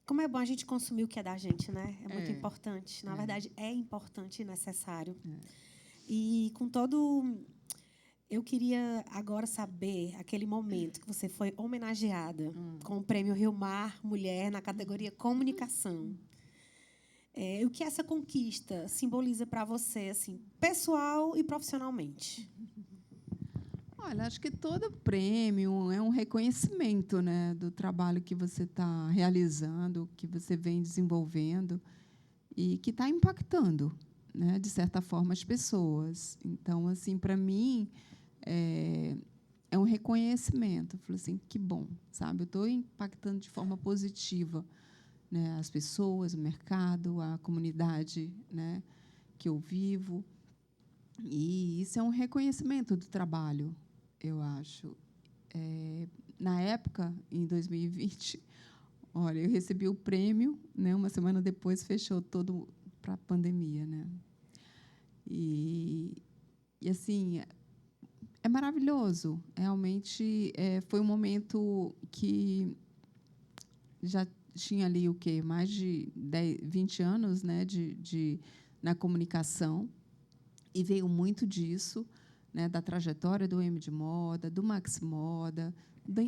Como é bom a gente consumir o que é da gente, né? É muito importante. Na verdade, é importante e necessário. E com todo... Eu queria agora saber aquele momento que você foi homenageada com o Prêmio Rio Mar Mulher na categoria Comunicação. O que essa conquista simboliza para você, assim, pessoal e profissionalmente? Olha, acho que todo prêmio é um reconhecimento, né, do trabalho que você está realizando, que você vem desenvolvendo e que está impactando, né, de certa forma, as pessoas. Então, assim, para mim, é um reconhecimento. Eu falo assim, que bom, sabe? Eu estou impactando de forma positiva, né, as pessoas, o mercado, a comunidade, né, que eu vivo. E isso é um reconhecimento do trabalho, eu acho. Na época, em 2020, olha, eu recebi o prêmio, né, uma semana depois fechou todo para a pandemia, né? E assim, é maravilhoso. Realmente, foi um momento que já tinha ali o quê? Mais de 20 anos, né, na comunicação, e veio muito disso, né, da trajetória do M de Moda, do Max Moda,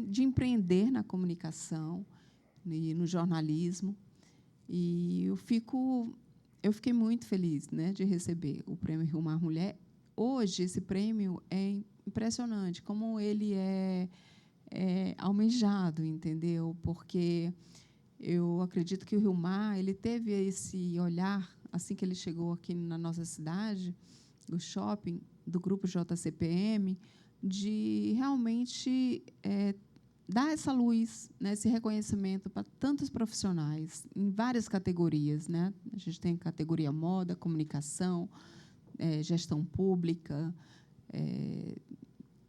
de empreender na comunicação e no jornalismo. E eu fiquei muito feliz, né, de receber o Prêmio Rio Mar Mulher. Hoje, esse prêmio é impressionante, como ele é almejado, entendeu? Porque eu acredito que o Rio Mar, ele teve esse olhar, assim que ele chegou aqui na nossa cidade, do shopping, do grupo JCPM, de realmente dar essa luz, né, esse reconhecimento para tantos profissionais, em várias categorias, né? A gente tem categoria moda, comunicação, gestão pública,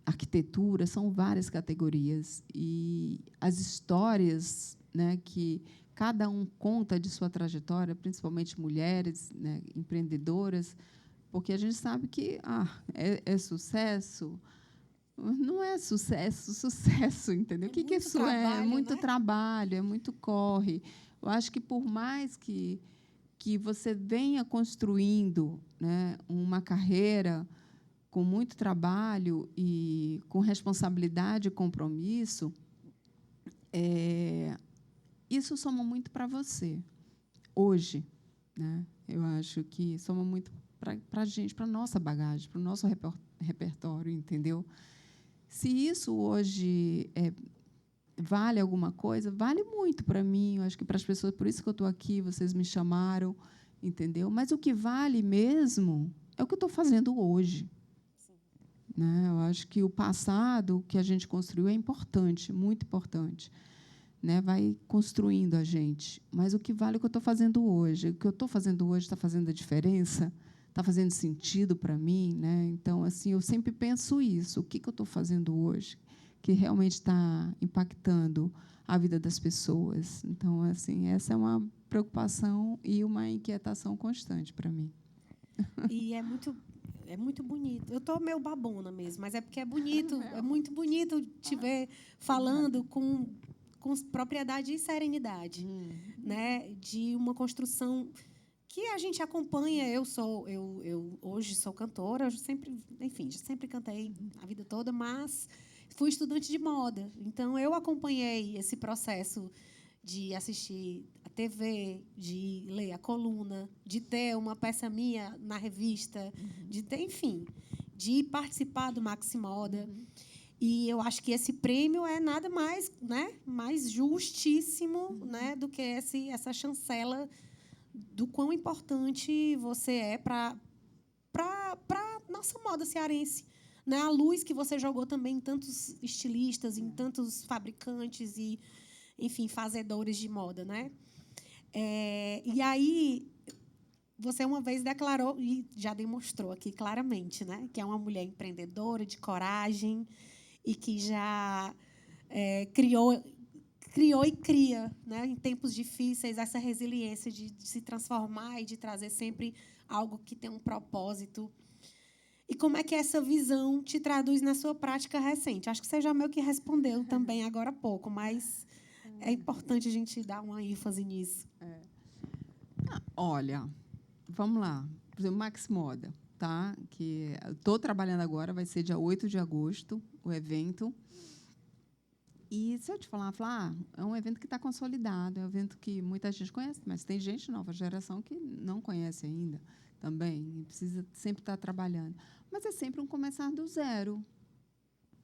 arquitetura, são várias categorias. E as histórias, né, que cada um conta de sua trajetória, principalmente mulheres, né, empreendedoras, porque a gente sabe que é sucesso. Não é sucesso, entendeu? O que isso é? É muito trabalho, é muito corre. Eu acho que, por mais que que você venha construindo, né, uma carreira com muito trabalho e com responsabilidade e compromisso, isso soma muito para você, hoje. Né? Eu acho que soma muito para a gente, para a nossa bagagem, para o nosso repertório, entendeu? Se isso hoje vale alguma coisa, vale muito para mim, eu acho que para as pessoas, por isso que eu estou aqui, vocês me chamaram, entendeu? Mas o que vale mesmo é o que eu estou fazendo hoje. Né? Eu acho que o passado que a gente construiu é importante, muito importante. Né? Vai construindo a gente. Mas o que vale é o que eu estou fazendo hoje. O que eu estou fazendo hoje está fazendo a diferença? Está fazendo sentido para mim? Né? Então, assim, eu sempre penso isso. O que eu estou fazendo hoje que realmente está impactando a vida das pessoas? Então, assim, essa é uma preocupação e uma inquietação constante para mim. E é muito bonito. Eu estou meio babona mesmo, mas é porque é bonito. É muito bonito te ver falando com propriedade e serenidade, né? De uma construção que a gente acompanha. Eu hoje sou cantora, eu sempre cantei a vida toda, mas fui estudante de moda. Então eu acompanhei esse processo de assistir a TV, de ler a coluna, de ter uma peça minha na revista, de ter, enfim, de participar do Maxi Moda. E eu acho que esse prêmio é nada mais, né, mais justíssimo, né, do que essa chancela do quão importante você é para nossa moda cearense. Né? A luz que você jogou também em tantos estilistas, em tantos fabricantes e, enfim, fazedores de moda. Né? E aí, você uma vez declarou, e já demonstrou aqui claramente, né, que é uma mulher empreendedora, de coragem, e que já criou e cria, né, em tempos difíceis, essa resiliência de se transformar e de trazer sempre algo que tem um propósito. E como é que essa visão te traduz na sua prática recente? Acho que você já meio que respondeu também agora há pouco, mas é importante a gente dar uma ênfase nisso. Olha, vamos lá. Por exemplo, Maxi Moda, tá? Que estou trabalhando agora, vai ser dia 8 de agosto, o evento. E se eu te falar, é um evento que está consolidado, é um evento que muita gente conhece, mas tem gente nova geração que não conhece ainda também, e precisa sempre estar trabalhando. Mas é sempre um começar do zero,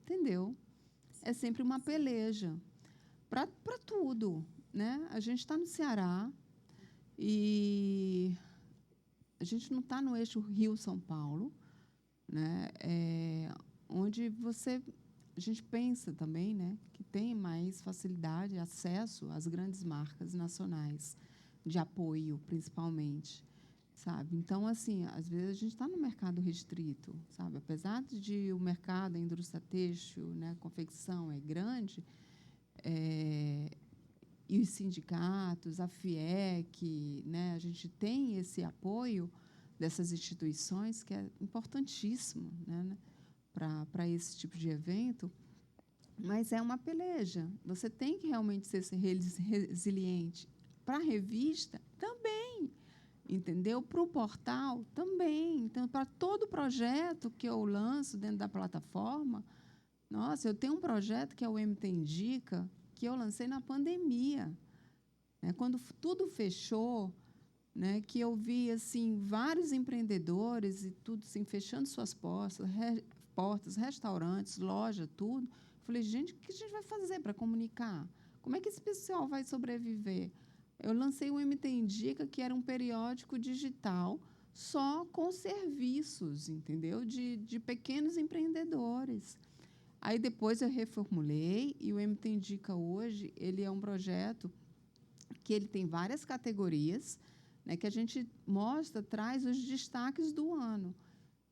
entendeu? É sempre uma peleja para tudo. Né? A gente está no Ceará e a gente não está no eixo Rio-São Paulo, né? Onde a gente pensa também, né, que tem mais facilidade, acesso às grandes marcas nacionais, de apoio, principalmente, sabe? Então, assim, às vezes a gente está no mercado restrito, sabe? Apesar de o mercado, a indústria têxtil, né, a confecção é grande, e os sindicatos, a FIEC, né, a gente tem esse apoio dessas instituições que é importantíssimo, né, para esse tipo de evento, mas é uma peleja. Você tem que realmente ser resiliente. Para a revista, também, entendeu? Para o portal, também. Então, para todo projeto que eu lanço dentro da plataforma, nossa, eu tenho um projeto que é o MT Indica, que eu lancei na pandemia, né? Quando tudo fechou, né, que eu vi assim vários empreendedores e tudo assim, fechando suas portas, restaurantes, loja, tudo. Falei, gente, o que a gente vai fazer para comunicar? Como é que esse pessoal vai sobreviver? Eu lancei o MT Indica, que era um periódico digital só com serviços, entendeu? De pequenos empreendedores. Aí depois eu reformulei e o MT Indica hoje ele é um projeto que ele tem várias categorias, né, que a gente traz os destaques do ano.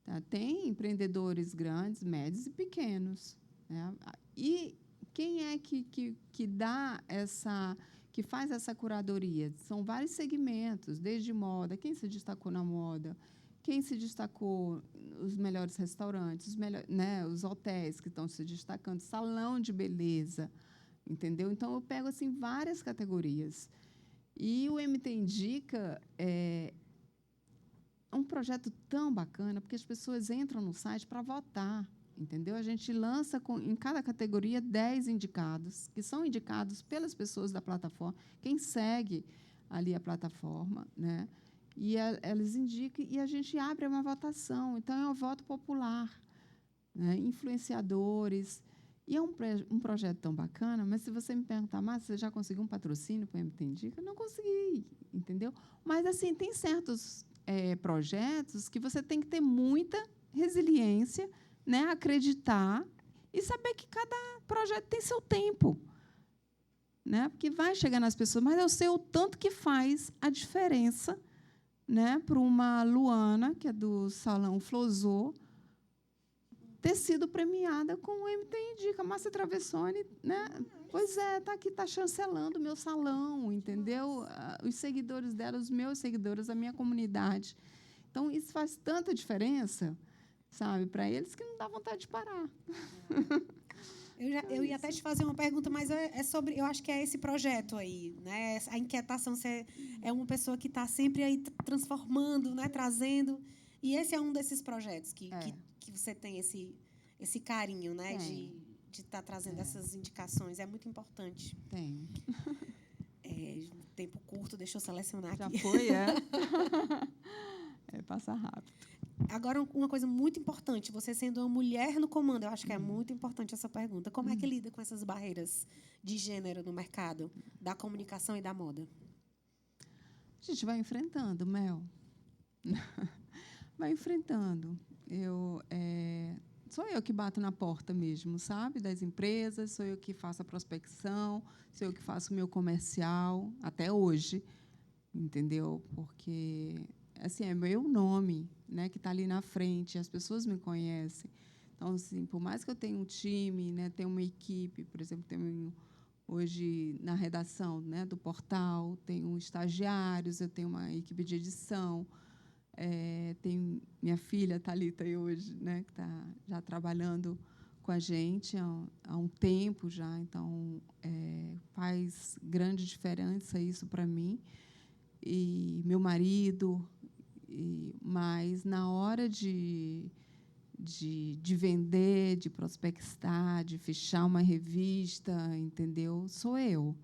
Tá? Tem empreendedores grandes, médios e pequenos. Né? E quem é que dá que faz essa curadoria? São vários segmentos, desde moda, quem se destacou na moda, quem se destacou os melhores restaurantes, né, os hotéis que estão se destacando, salão de beleza, entendeu? Então eu pego assim várias categorias. E o MT Indica é um projeto tão bacana, porque as pessoas entram no site para votar, entendeu? A gente lança em cada categoria 10 indicados, que são indicados pelas pessoas da plataforma, quem segue ali a plataforma, né? E elas indicam e a gente abre uma votação. Então, é um voto popular, né? Influenciadores. E é um projeto tão bacana, mas se você me perguntar, Márcia, você já conseguiu um patrocínio para o MT Indica? Não consegui, entendeu? Mas, assim, tem certos projetos que você tem que ter muita resiliência, né? Acreditar e saber que cada projeto tem seu tempo, né? Porque vai chegar nas pessoas, mas eu sei o tanto que faz a diferença, né? Para uma Luana, que é do Salão Flosô, ter sido premiada com o MT Indica. Márcia Travessone, né? Pois é, está aqui, está chancelando o meu salão, entendeu? Os seguidores dela, os meus seguidores, a minha comunidade. Então, isso faz tanta diferença, sabe, para eles, que não dá vontade de parar. Eu ia até te fazer uma pergunta, mas é sobre, eu acho que é esse projeto aí, né? A inquietação, você é uma pessoa que está sempre aí transformando, né? Trazendo. E esse é um desses projetos que você tem esse carinho, né? De estar trazendo essas indicações. É muito importante. Tem. Tempo curto, deixa eu selecionar Já aqui. Já foi, passa rápido. Agora, uma coisa muito importante, você sendo uma mulher no comando, eu acho que é muito importante essa pergunta. Como é que lida com essas barreiras de gênero no mercado, da comunicação e da moda? A gente vai enfrentando, Mel. Vai enfrentando. Sou eu que bato na porta mesmo, sabe? Das empresas, sou eu que faço a prospecção, sou eu que faço o meu comercial, até hoje, entendeu? Porque, assim, é meu nome, né, que está ali na frente, as pessoas me conhecem. Então, assim, por mais que eu tenha um time, né, tenha uma equipe, por exemplo, tenho hoje na redação, né, do portal, tenho estagiários, eu tenho uma equipe de edição, tenho minha filha, Thalita, aí hoje, né, que está já trabalhando com a gente há um tempo já, então faz grande diferença isso para mim. E meu marido, mas na hora de vender, de prospectar, de fechar uma revista, entendeu? Sou eu.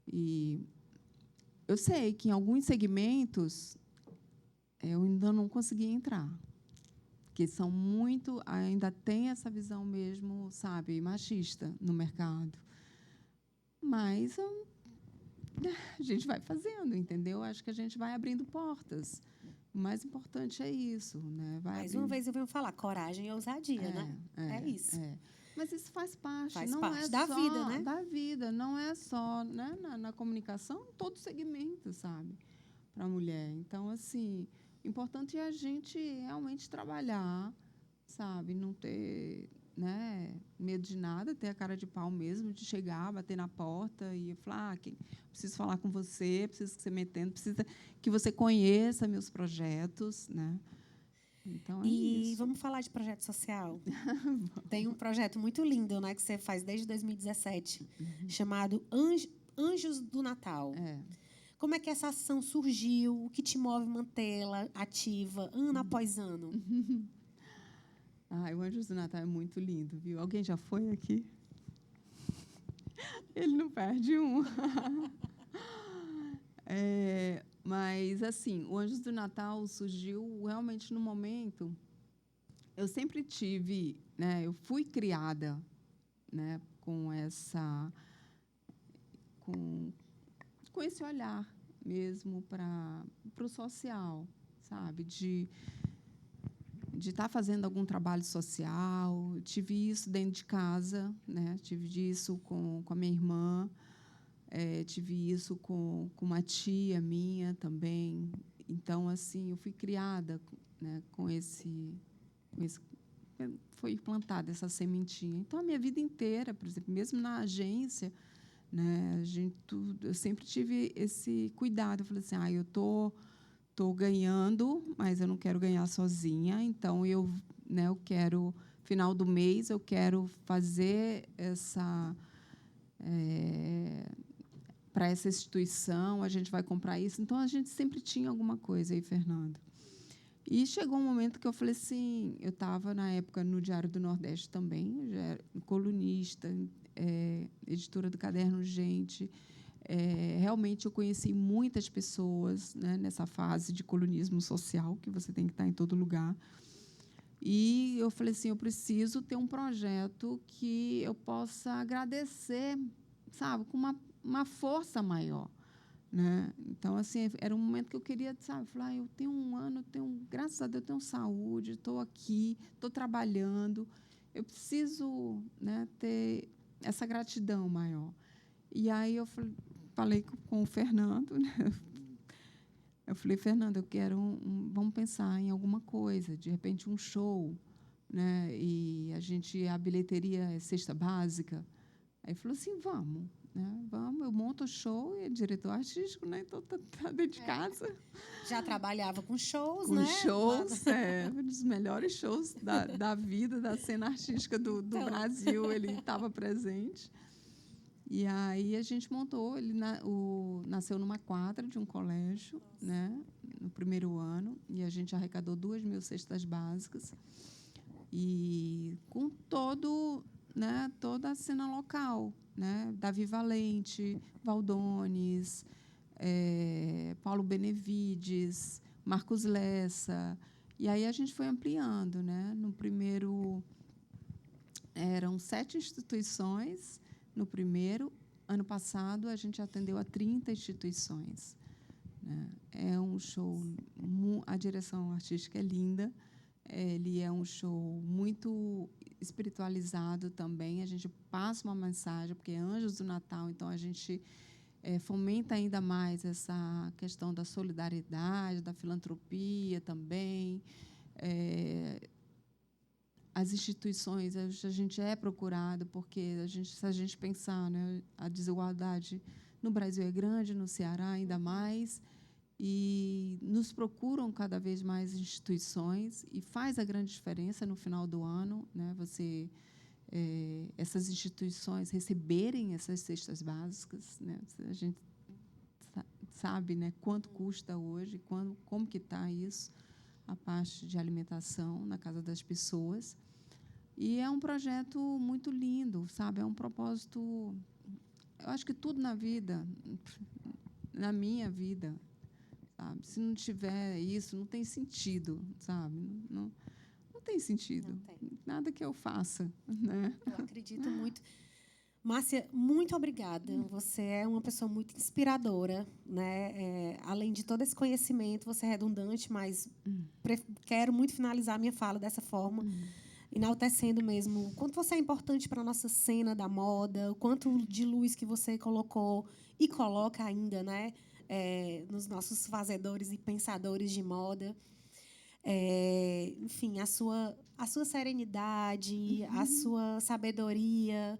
E eu sei que em alguns segmentos eu ainda não consegui entrar, porque são muito, ainda tem essa visão mesmo, sabe, machista no mercado. Mas a gente vai fazendo, entendeu? Acho que a gente vai abrindo portas. O mais importante é isso, né? Mais uma vez eu venho falar, coragem e ousadia, né? É isso. Mas isso faz parte. Faz não parte é da só vida, né? Da vida, não é só, né, na comunicação, em todo segmento, sabe? Para a mulher. Então, assim, o importante é a gente realmente trabalhar, sabe? Não ter, né, medo de nada, ter a cara de pau mesmo, de chegar, bater na porta e falar, preciso falar com você, preciso que você me entenda, preciso que você conheça meus projetos, né? Então, e vamos falar de projeto social. Tem um projeto muito lindo, né, que você faz desde 2017, chamado Anjos do Natal. Como é que essa ação surgiu? O que te move mantê-la ativa, ano após ano? O Anjos do Natal é muito lindo, viu? Alguém já foi aqui? Ele não perde um. Mas, assim, o Anjos do Natal surgiu realmente no momento. Eu sempre tive, né? Eu fui criada, né? Com esse olhar mesmo para o social, sabe? De estar fazendo algum trabalho social. Eu tive isso dentro de casa, né? Tive isso com a minha irmã. Tive isso com uma tia minha também. Então, assim, eu fui criada, né, com esse foi plantada essa sementinha. Então, a minha vida inteira, por exemplo, mesmo na agência, né, eu sempre tive esse cuidado. Eu falei assim, eu tô ganhando, mas eu não quero ganhar sozinha. Então, eu quero, final do mês, eu quero fazer para essa instituição, a gente vai comprar isso. Então, a gente sempre tinha alguma coisa aí, Fernando. E chegou um momento que eu falei assim, eu estava, na época, no Diário do Nordeste também, eu já era colunista, editora do Caderno Gente. Realmente, eu conheci muitas pessoas, né, nessa fase de colunismo social, que você tem que estar em todo lugar. E eu falei assim, eu preciso ter um projeto que eu possa agradecer, sabe, com uma força maior, né? Então, assim, era um momento que eu queria, sabe, falar, eu tenho um ano, graças a Deus, eu tenho saúde, estou aqui, estou trabalhando, eu preciso, né, ter essa gratidão maior. E aí eu falei com o Fernando, né? Eu falei, Fernando, eu quero vamos pensar em alguma coisa, de repente um show, né? E a bilheteria é cesta básica. Aí ele falou assim, vamos, né? Vamos, eu monto o show e é diretor artístico, né? Então tá dentro de casa. Já trabalhava com shows, com né? Shows, um dos melhores shows da vida, da cena artística do Brasil, ele estava presente. E aí a gente montou, ele nasceu numa quadra de um colégio, né, no primeiro ano, e a gente arrecadou 2.000 cestas básicas, e com toda a cena local, né, Davi Valente, Valdones, Paulo Benevides, Marcos Lessa, e aí a gente foi ampliando, né? No primeiro eram 7 instituições. No primeiro, ano passado, a gente atendeu a 30 instituições. Né? É um show, a direção artística é linda, ele é um show muito espiritualizado também, a gente passa uma mensagem, porque é Anjos do Natal, então a gente fomenta ainda mais essa questão da solidariedade, da filantropia também. As instituições, a gente é procurado, porque se a gente pensar, né, a desigualdade no Brasil é grande, no Ceará ainda mais, e nos procuram cada vez mais instituições, e faz a grande diferença no final do ano, né, essas instituições receberem essas cestas básicas, né, a gente sabe, né, quanto custa hoje, como que está isso, a parte de alimentação na casa das pessoas. E é um projeto muito lindo, sabe? É um propósito... Eu acho que tudo na vida, na minha vida, sabe? Se não tiver isso, não tem sentido, sabe? Não tem sentido. Não tem. Nada que eu faça, né? Eu acredito muito. Márcia, muito obrigada. Você é uma pessoa muito inspiradora, né? Além de todo esse conhecimento, você é redundante, mas quero muito finalizar a minha fala dessa forma, enaltecendo mesmo o quanto você é importante para a nossa cena da moda, o quanto de luz que você colocou e coloca ainda, né? Nos nossos fazedores e pensadores de moda. Enfim, a sua serenidade, a sua sabedoria,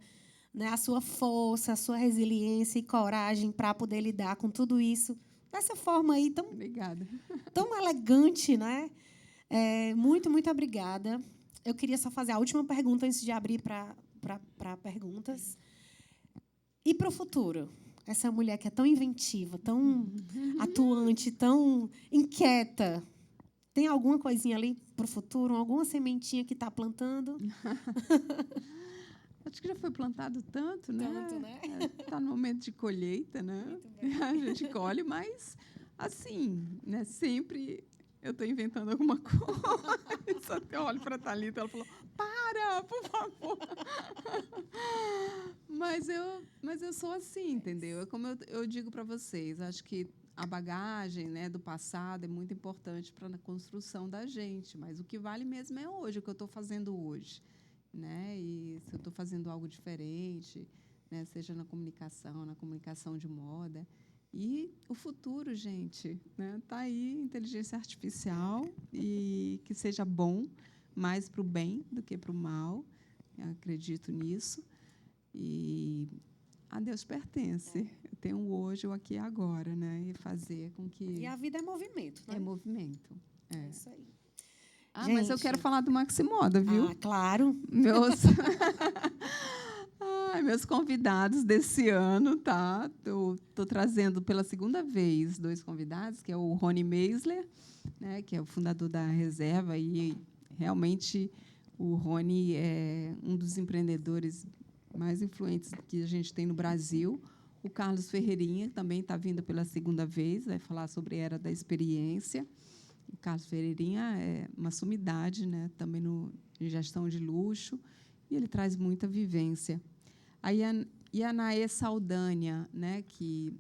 né, a sua força, a sua resiliência e coragem para poder lidar com tudo isso dessa forma aí tão elegante, né? Muito, muito obrigada. Eu queria só fazer a última pergunta antes de abrir para perguntas. E para o futuro? Essa mulher que é tão inventiva, tão atuante, tão inquieta, tem alguma coisinha ali para o futuro? Alguma sementinha que está plantando? Acho que já foi plantado tanto, né? Está no momento de colheita, né? A gente colhe, mas, assim, né? Sempre eu estou inventando alguma coisa. Eu olho para a Thalita, ela falou, para, por favor. Mas eu sou assim, entendeu? É como eu digo para vocês, acho que a bagagem, né, do passado é muito importante para a construção da gente, mas o que vale mesmo é hoje, o que eu estou fazendo hoje. Né? E se eu estou fazendo algo diferente, né? Seja na comunicação de moda. E o futuro, gente, né? Tá aí, inteligência artificial, e que seja bom, mais para o bem do que para o mal. Eu acredito nisso. E a Deus pertence. Eu tenho o hoje, o aqui e agora, né? E fazer com que... E a vida é movimento, né? É movimento. É isso aí. Gente, mas eu quero falar do Maximoda, viu? Claro. Meu meus convidados desse ano, tá? Estou trazendo pela segunda vez 2 convidados, que é o Rony Meisler, né, que é o fundador da Reserva, e realmente o Rony é um dos empreendedores mais influentes que a gente tem no Brasil. O Carlos Ferreirinha também está vindo pela segunda vez, vai falar sobre a Era da Experiência. O Carlos Ferreirinha é uma sumidade, né, também em gestão de luxo, e ele traz muita vivência. E a Naê Saldanha, né, que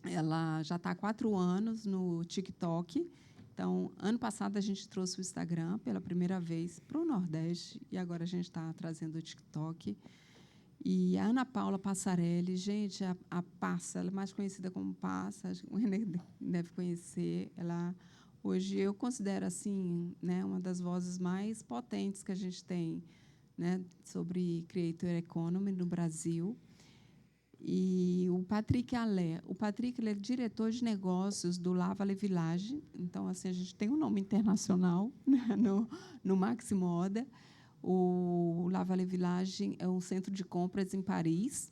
ela já está há 4 anos no TikTok. Então, ano passado, a gente trouxe o Instagram pela primeira vez para o Nordeste, e agora a gente está trazendo o TikTok. E a Ana Paula Passarelli, gente, a Passa, ela é mais conhecida como Passa, acho que o René deve conhecer. Ela, hoje, eu considero assim, né, uma das vozes mais potentes que a gente tem, né, sobre Creator Economy no Brasil. E o Patrick Allé. O Patrick, ele é diretor de negócios do Lavale Village. Então, assim, a gente tem um nome internacional, né, no Maxi Moda. O Lavale Village é um centro de compras em Paris.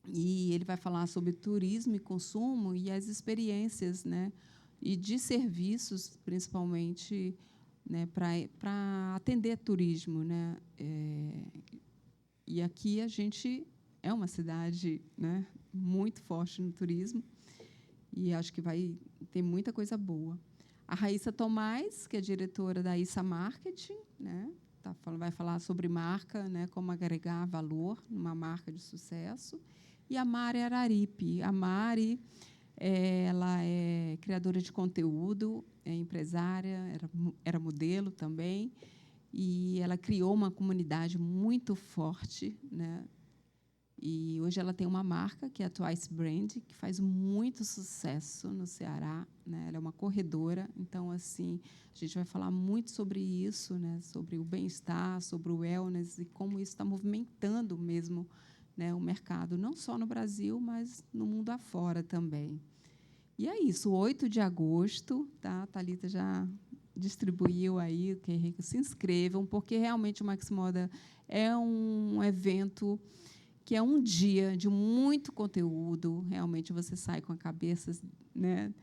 E ele vai falar sobre turismo e consumo e as experiências, né, e de serviços, principalmente, né, para atender turismo, né? E aqui a gente é uma cidade, né, muito forte no turismo, e acho que vai ter muita coisa boa. A Raíssa Tomás, que é diretora da Issa Marketing, né, vai falar sobre marca, né, como agregar valor numa marca de sucesso. E a Mari Araripe. A Mari, ela é criadora de conteúdo, é empresária, era modelo também, e ela criou uma comunidade muito forte, né? E hoje ela tem uma marca, que é a Twice Brand, que faz muito sucesso no Ceará, né? Ela é uma corredora. Então, assim, a gente vai falar muito sobre isso, né? Sobre o bem-estar, sobre o wellness e como isso está movimentando mesmo, né, o mercado, não só no Brasil, mas no mundo afora também. E é isso, 8 de agosto, tá? A Thalita já distribuiu aí, que se inscrevam, porque realmente o Maxi Moda é um evento que é um dia de muito conteúdo. Realmente você sai com a cabeça, né,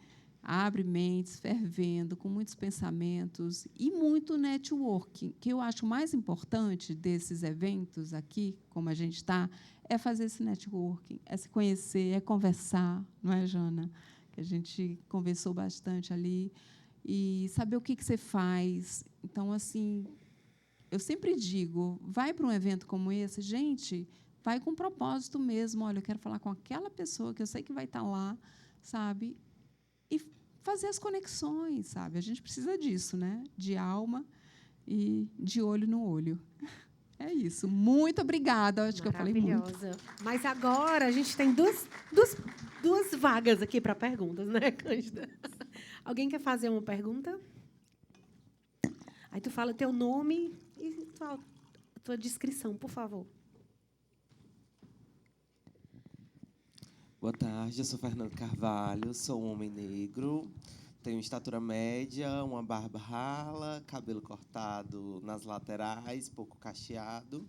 abre mentes, fervendo, com muitos pensamentos e muito networking, que eu acho mais importante desses eventos aqui, como a gente está, é fazer esse networking, é se conhecer, é conversar, não é, Jana? Que a gente conversou bastante ali, e saber o que você faz. Então, assim, eu sempre digo, vai para um evento como esse, gente, vai com propósito mesmo. Olha, eu quero falar com aquela pessoa que eu sei que vai estar lá, sabe? E fazer as conexões, sabe? A gente precisa disso, né? De alma e de olho no olho. É isso. Muito obrigada. Acho que eu falei muito. Maravilhosa. Mas agora a gente tem duas vagas aqui para perguntas, né, Cândida? Alguém quer fazer uma pergunta? Aí tu fala teu nome e tua descrição, por favor. Boa tarde, eu sou Fernando Carvalho, sou um homem negro, tenho estatura média, uma barba rala, cabelo cortado nas laterais, pouco cacheado.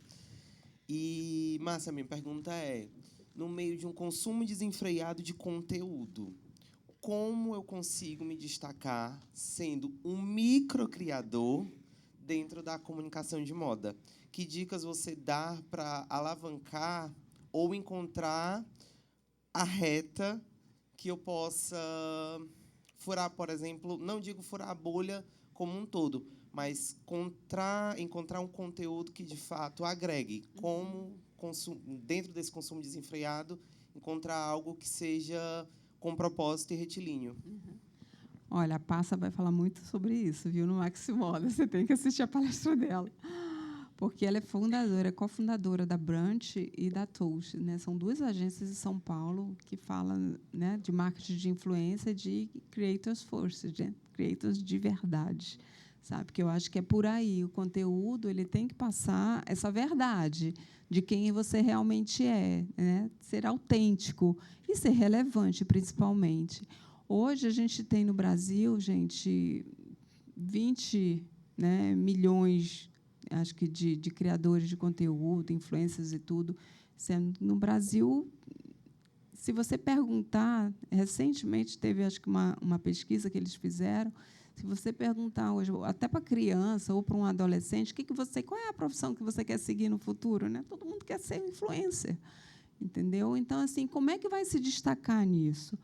E, Márcia, a minha pergunta é, no meio de um consumo desenfreado de conteúdo, como eu consigo me destacar sendo um microcriador dentro da comunicação de moda? Que dicas você dá para alavancar ou encontrar a reta que eu possa furar, por exemplo, não digo furar a bolha como um todo, mas encontrar um conteúdo que, de fato, agregue, como dentro desse consumo desenfreado, encontrar algo que seja com propósito e retilíneo. Olha, a Passa vai falar muito sobre isso, viu, no Maxi Moda. Você tem que assistir a palestra dela. Porque ela é cofundadora da Brunch e da Touch, né? São 2 agências de São Paulo que falam, né, de marketing de influência, de creators first, de creators de verdade, sabe? Que eu acho que é por aí. O conteúdo ele tem que passar essa verdade de quem você realmente é, né? Ser autêntico e ser relevante, principalmente. Hoje a gente tem no Brasil, gente, 20, né, milhões, acho que de criadores de conteúdo, influencers e tudo. No Brasil, se você perguntar, recentemente teve, acho que uma pesquisa que eles fizeram, se você perguntar hoje, até para criança ou para um adolescente, qual é a profissão que você quer seguir no futuro, né? Todo mundo quer ser influencer, entendeu? Então, assim, como é que vai se destacar nisso?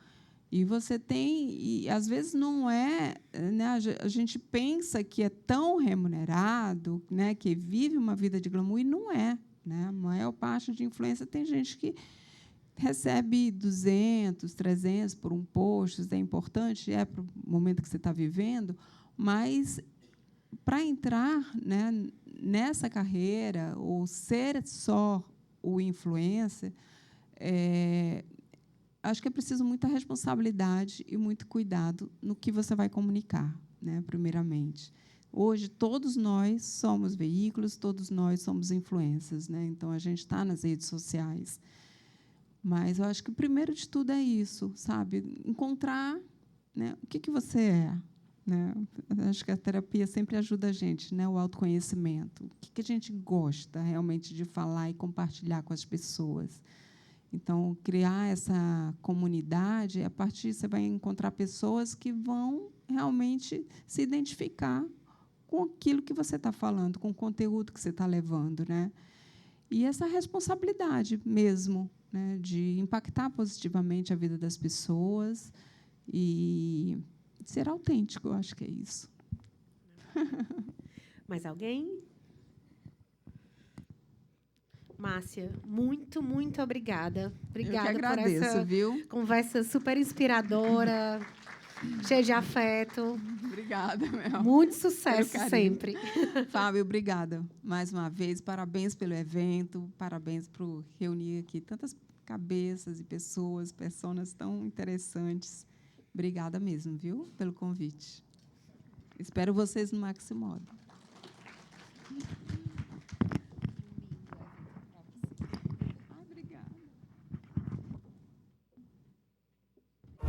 E você tem, e às vezes não é, né? A gente pensa que é tão remunerado, né? Que vive uma vida de glamour, e não é, né? A maior parte de influência tem gente que recebe 200, 300 por um post, isso é importante, para o momento que você está vivendo, mas, para entrar, né, nessa carreira, ou ser só o influencer, acho que é preciso muita responsabilidade e muito cuidado no que você vai comunicar, né, primeiramente. Hoje, todos nós somos veículos, todos nós somos influencers, né? Então, a gente está nas redes sociais. Mas eu acho que o primeiro de tudo é isso, sabe? Encontrar, né, o que você é. Né? Acho que a terapia sempre ajuda a gente, né? O autoconhecimento. O que a gente gosta realmente de falar e compartilhar com as pessoas. Então, criar essa comunidade, a partir você vai encontrar pessoas que vão realmente se identificar com aquilo que você está falando, com o conteúdo que você está levando, né? E essa responsabilidade mesmo, né, de impactar positivamente a vida das pessoas e ser autêntico, eu acho que é isso. Mais alguém? Márcia, muito, muito obrigada. Obrigada eu que agradeço, por essa viu? Conversa super inspiradora, cheia de afeto. Obrigada, meu. Muito sucesso sempre. Fábio, obrigada mais uma vez. Parabéns pelo evento, parabéns por reunir aqui tantas cabeças e personas tão interessantes. Obrigada mesmo, viu, pelo convite. Espero vocês no Maximodo.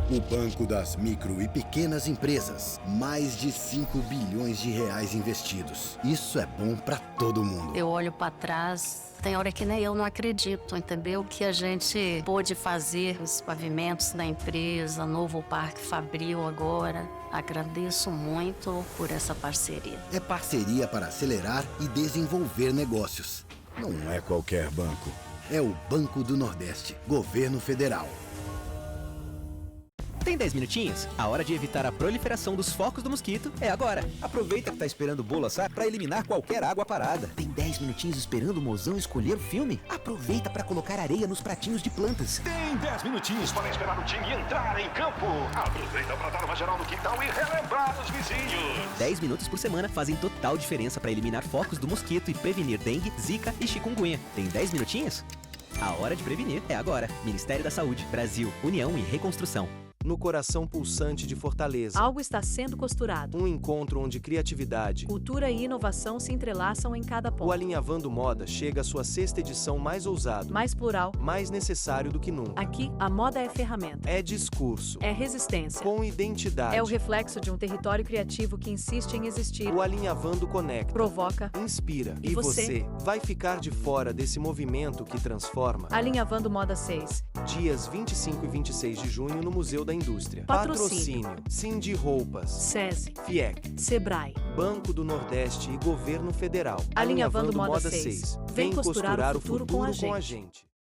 O Banco das Micro e Pequenas Empresas. Mais de 5 bilhões de reais investidos. Isso é bom para todo mundo. Eu olho para trás, tem hora que nem eu não acredito, entendeu? Que a gente pôde fazer os pavimentos da empresa, novo Parque Fabril agora. Agradeço muito por essa parceria. É parceria para acelerar e desenvolver negócios. Não é qualquer banco. É o Banco do Nordeste, Governo Federal. Tem 10 minutinhos? A hora de evitar a proliferação dos focos do mosquito é agora. Aproveita que tá esperando o bolo assar para eliminar qualquer água parada. Tem 10 minutinhos esperando o mozão escolher o filme? Aproveita para colocar areia nos pratinhos de plantas. Tem 10 minutinhos para esperar o time entrar em campo. Aproveita para dar uma geral no quintal e relembrar os vizinhos. 10 minutos por semana fazem total diferença para eliminar focos do mosquito e prevenir dengue, zika e chikungunya. Tem 10 minutinhos? A hora de prevenir é agora. Ministério da Saúde, Brasil, União e Reconstrução. No coração pulsante de Fortaleza. Algo está sendo costurado. Um encontro onde criatividade, cultura e inovação se entrelaçam em cada ponto. O Alinhavando Moda chega à sua 6ª edição mais ousado, mais plural, mais necessário do que nunca. Aqui, a moda é ferramenta. É discurso. É resistência. Com identidade. É o reflexo de um território criativo que insiste em existir. O Alinhavando conecta. Provoca. Inspira. E você vai ficar de fora desse movimento que transforma. Alinhavando Moda 6. Dias 25 e 26 de junho no Museu da Indústria. Patrocínio. Cindy Roupas. SESI. FIEC. Sebrae. Banco do Nordeste e Governo Federal. Alinhavando Moda 6. Vem costurar o futuro com a gente.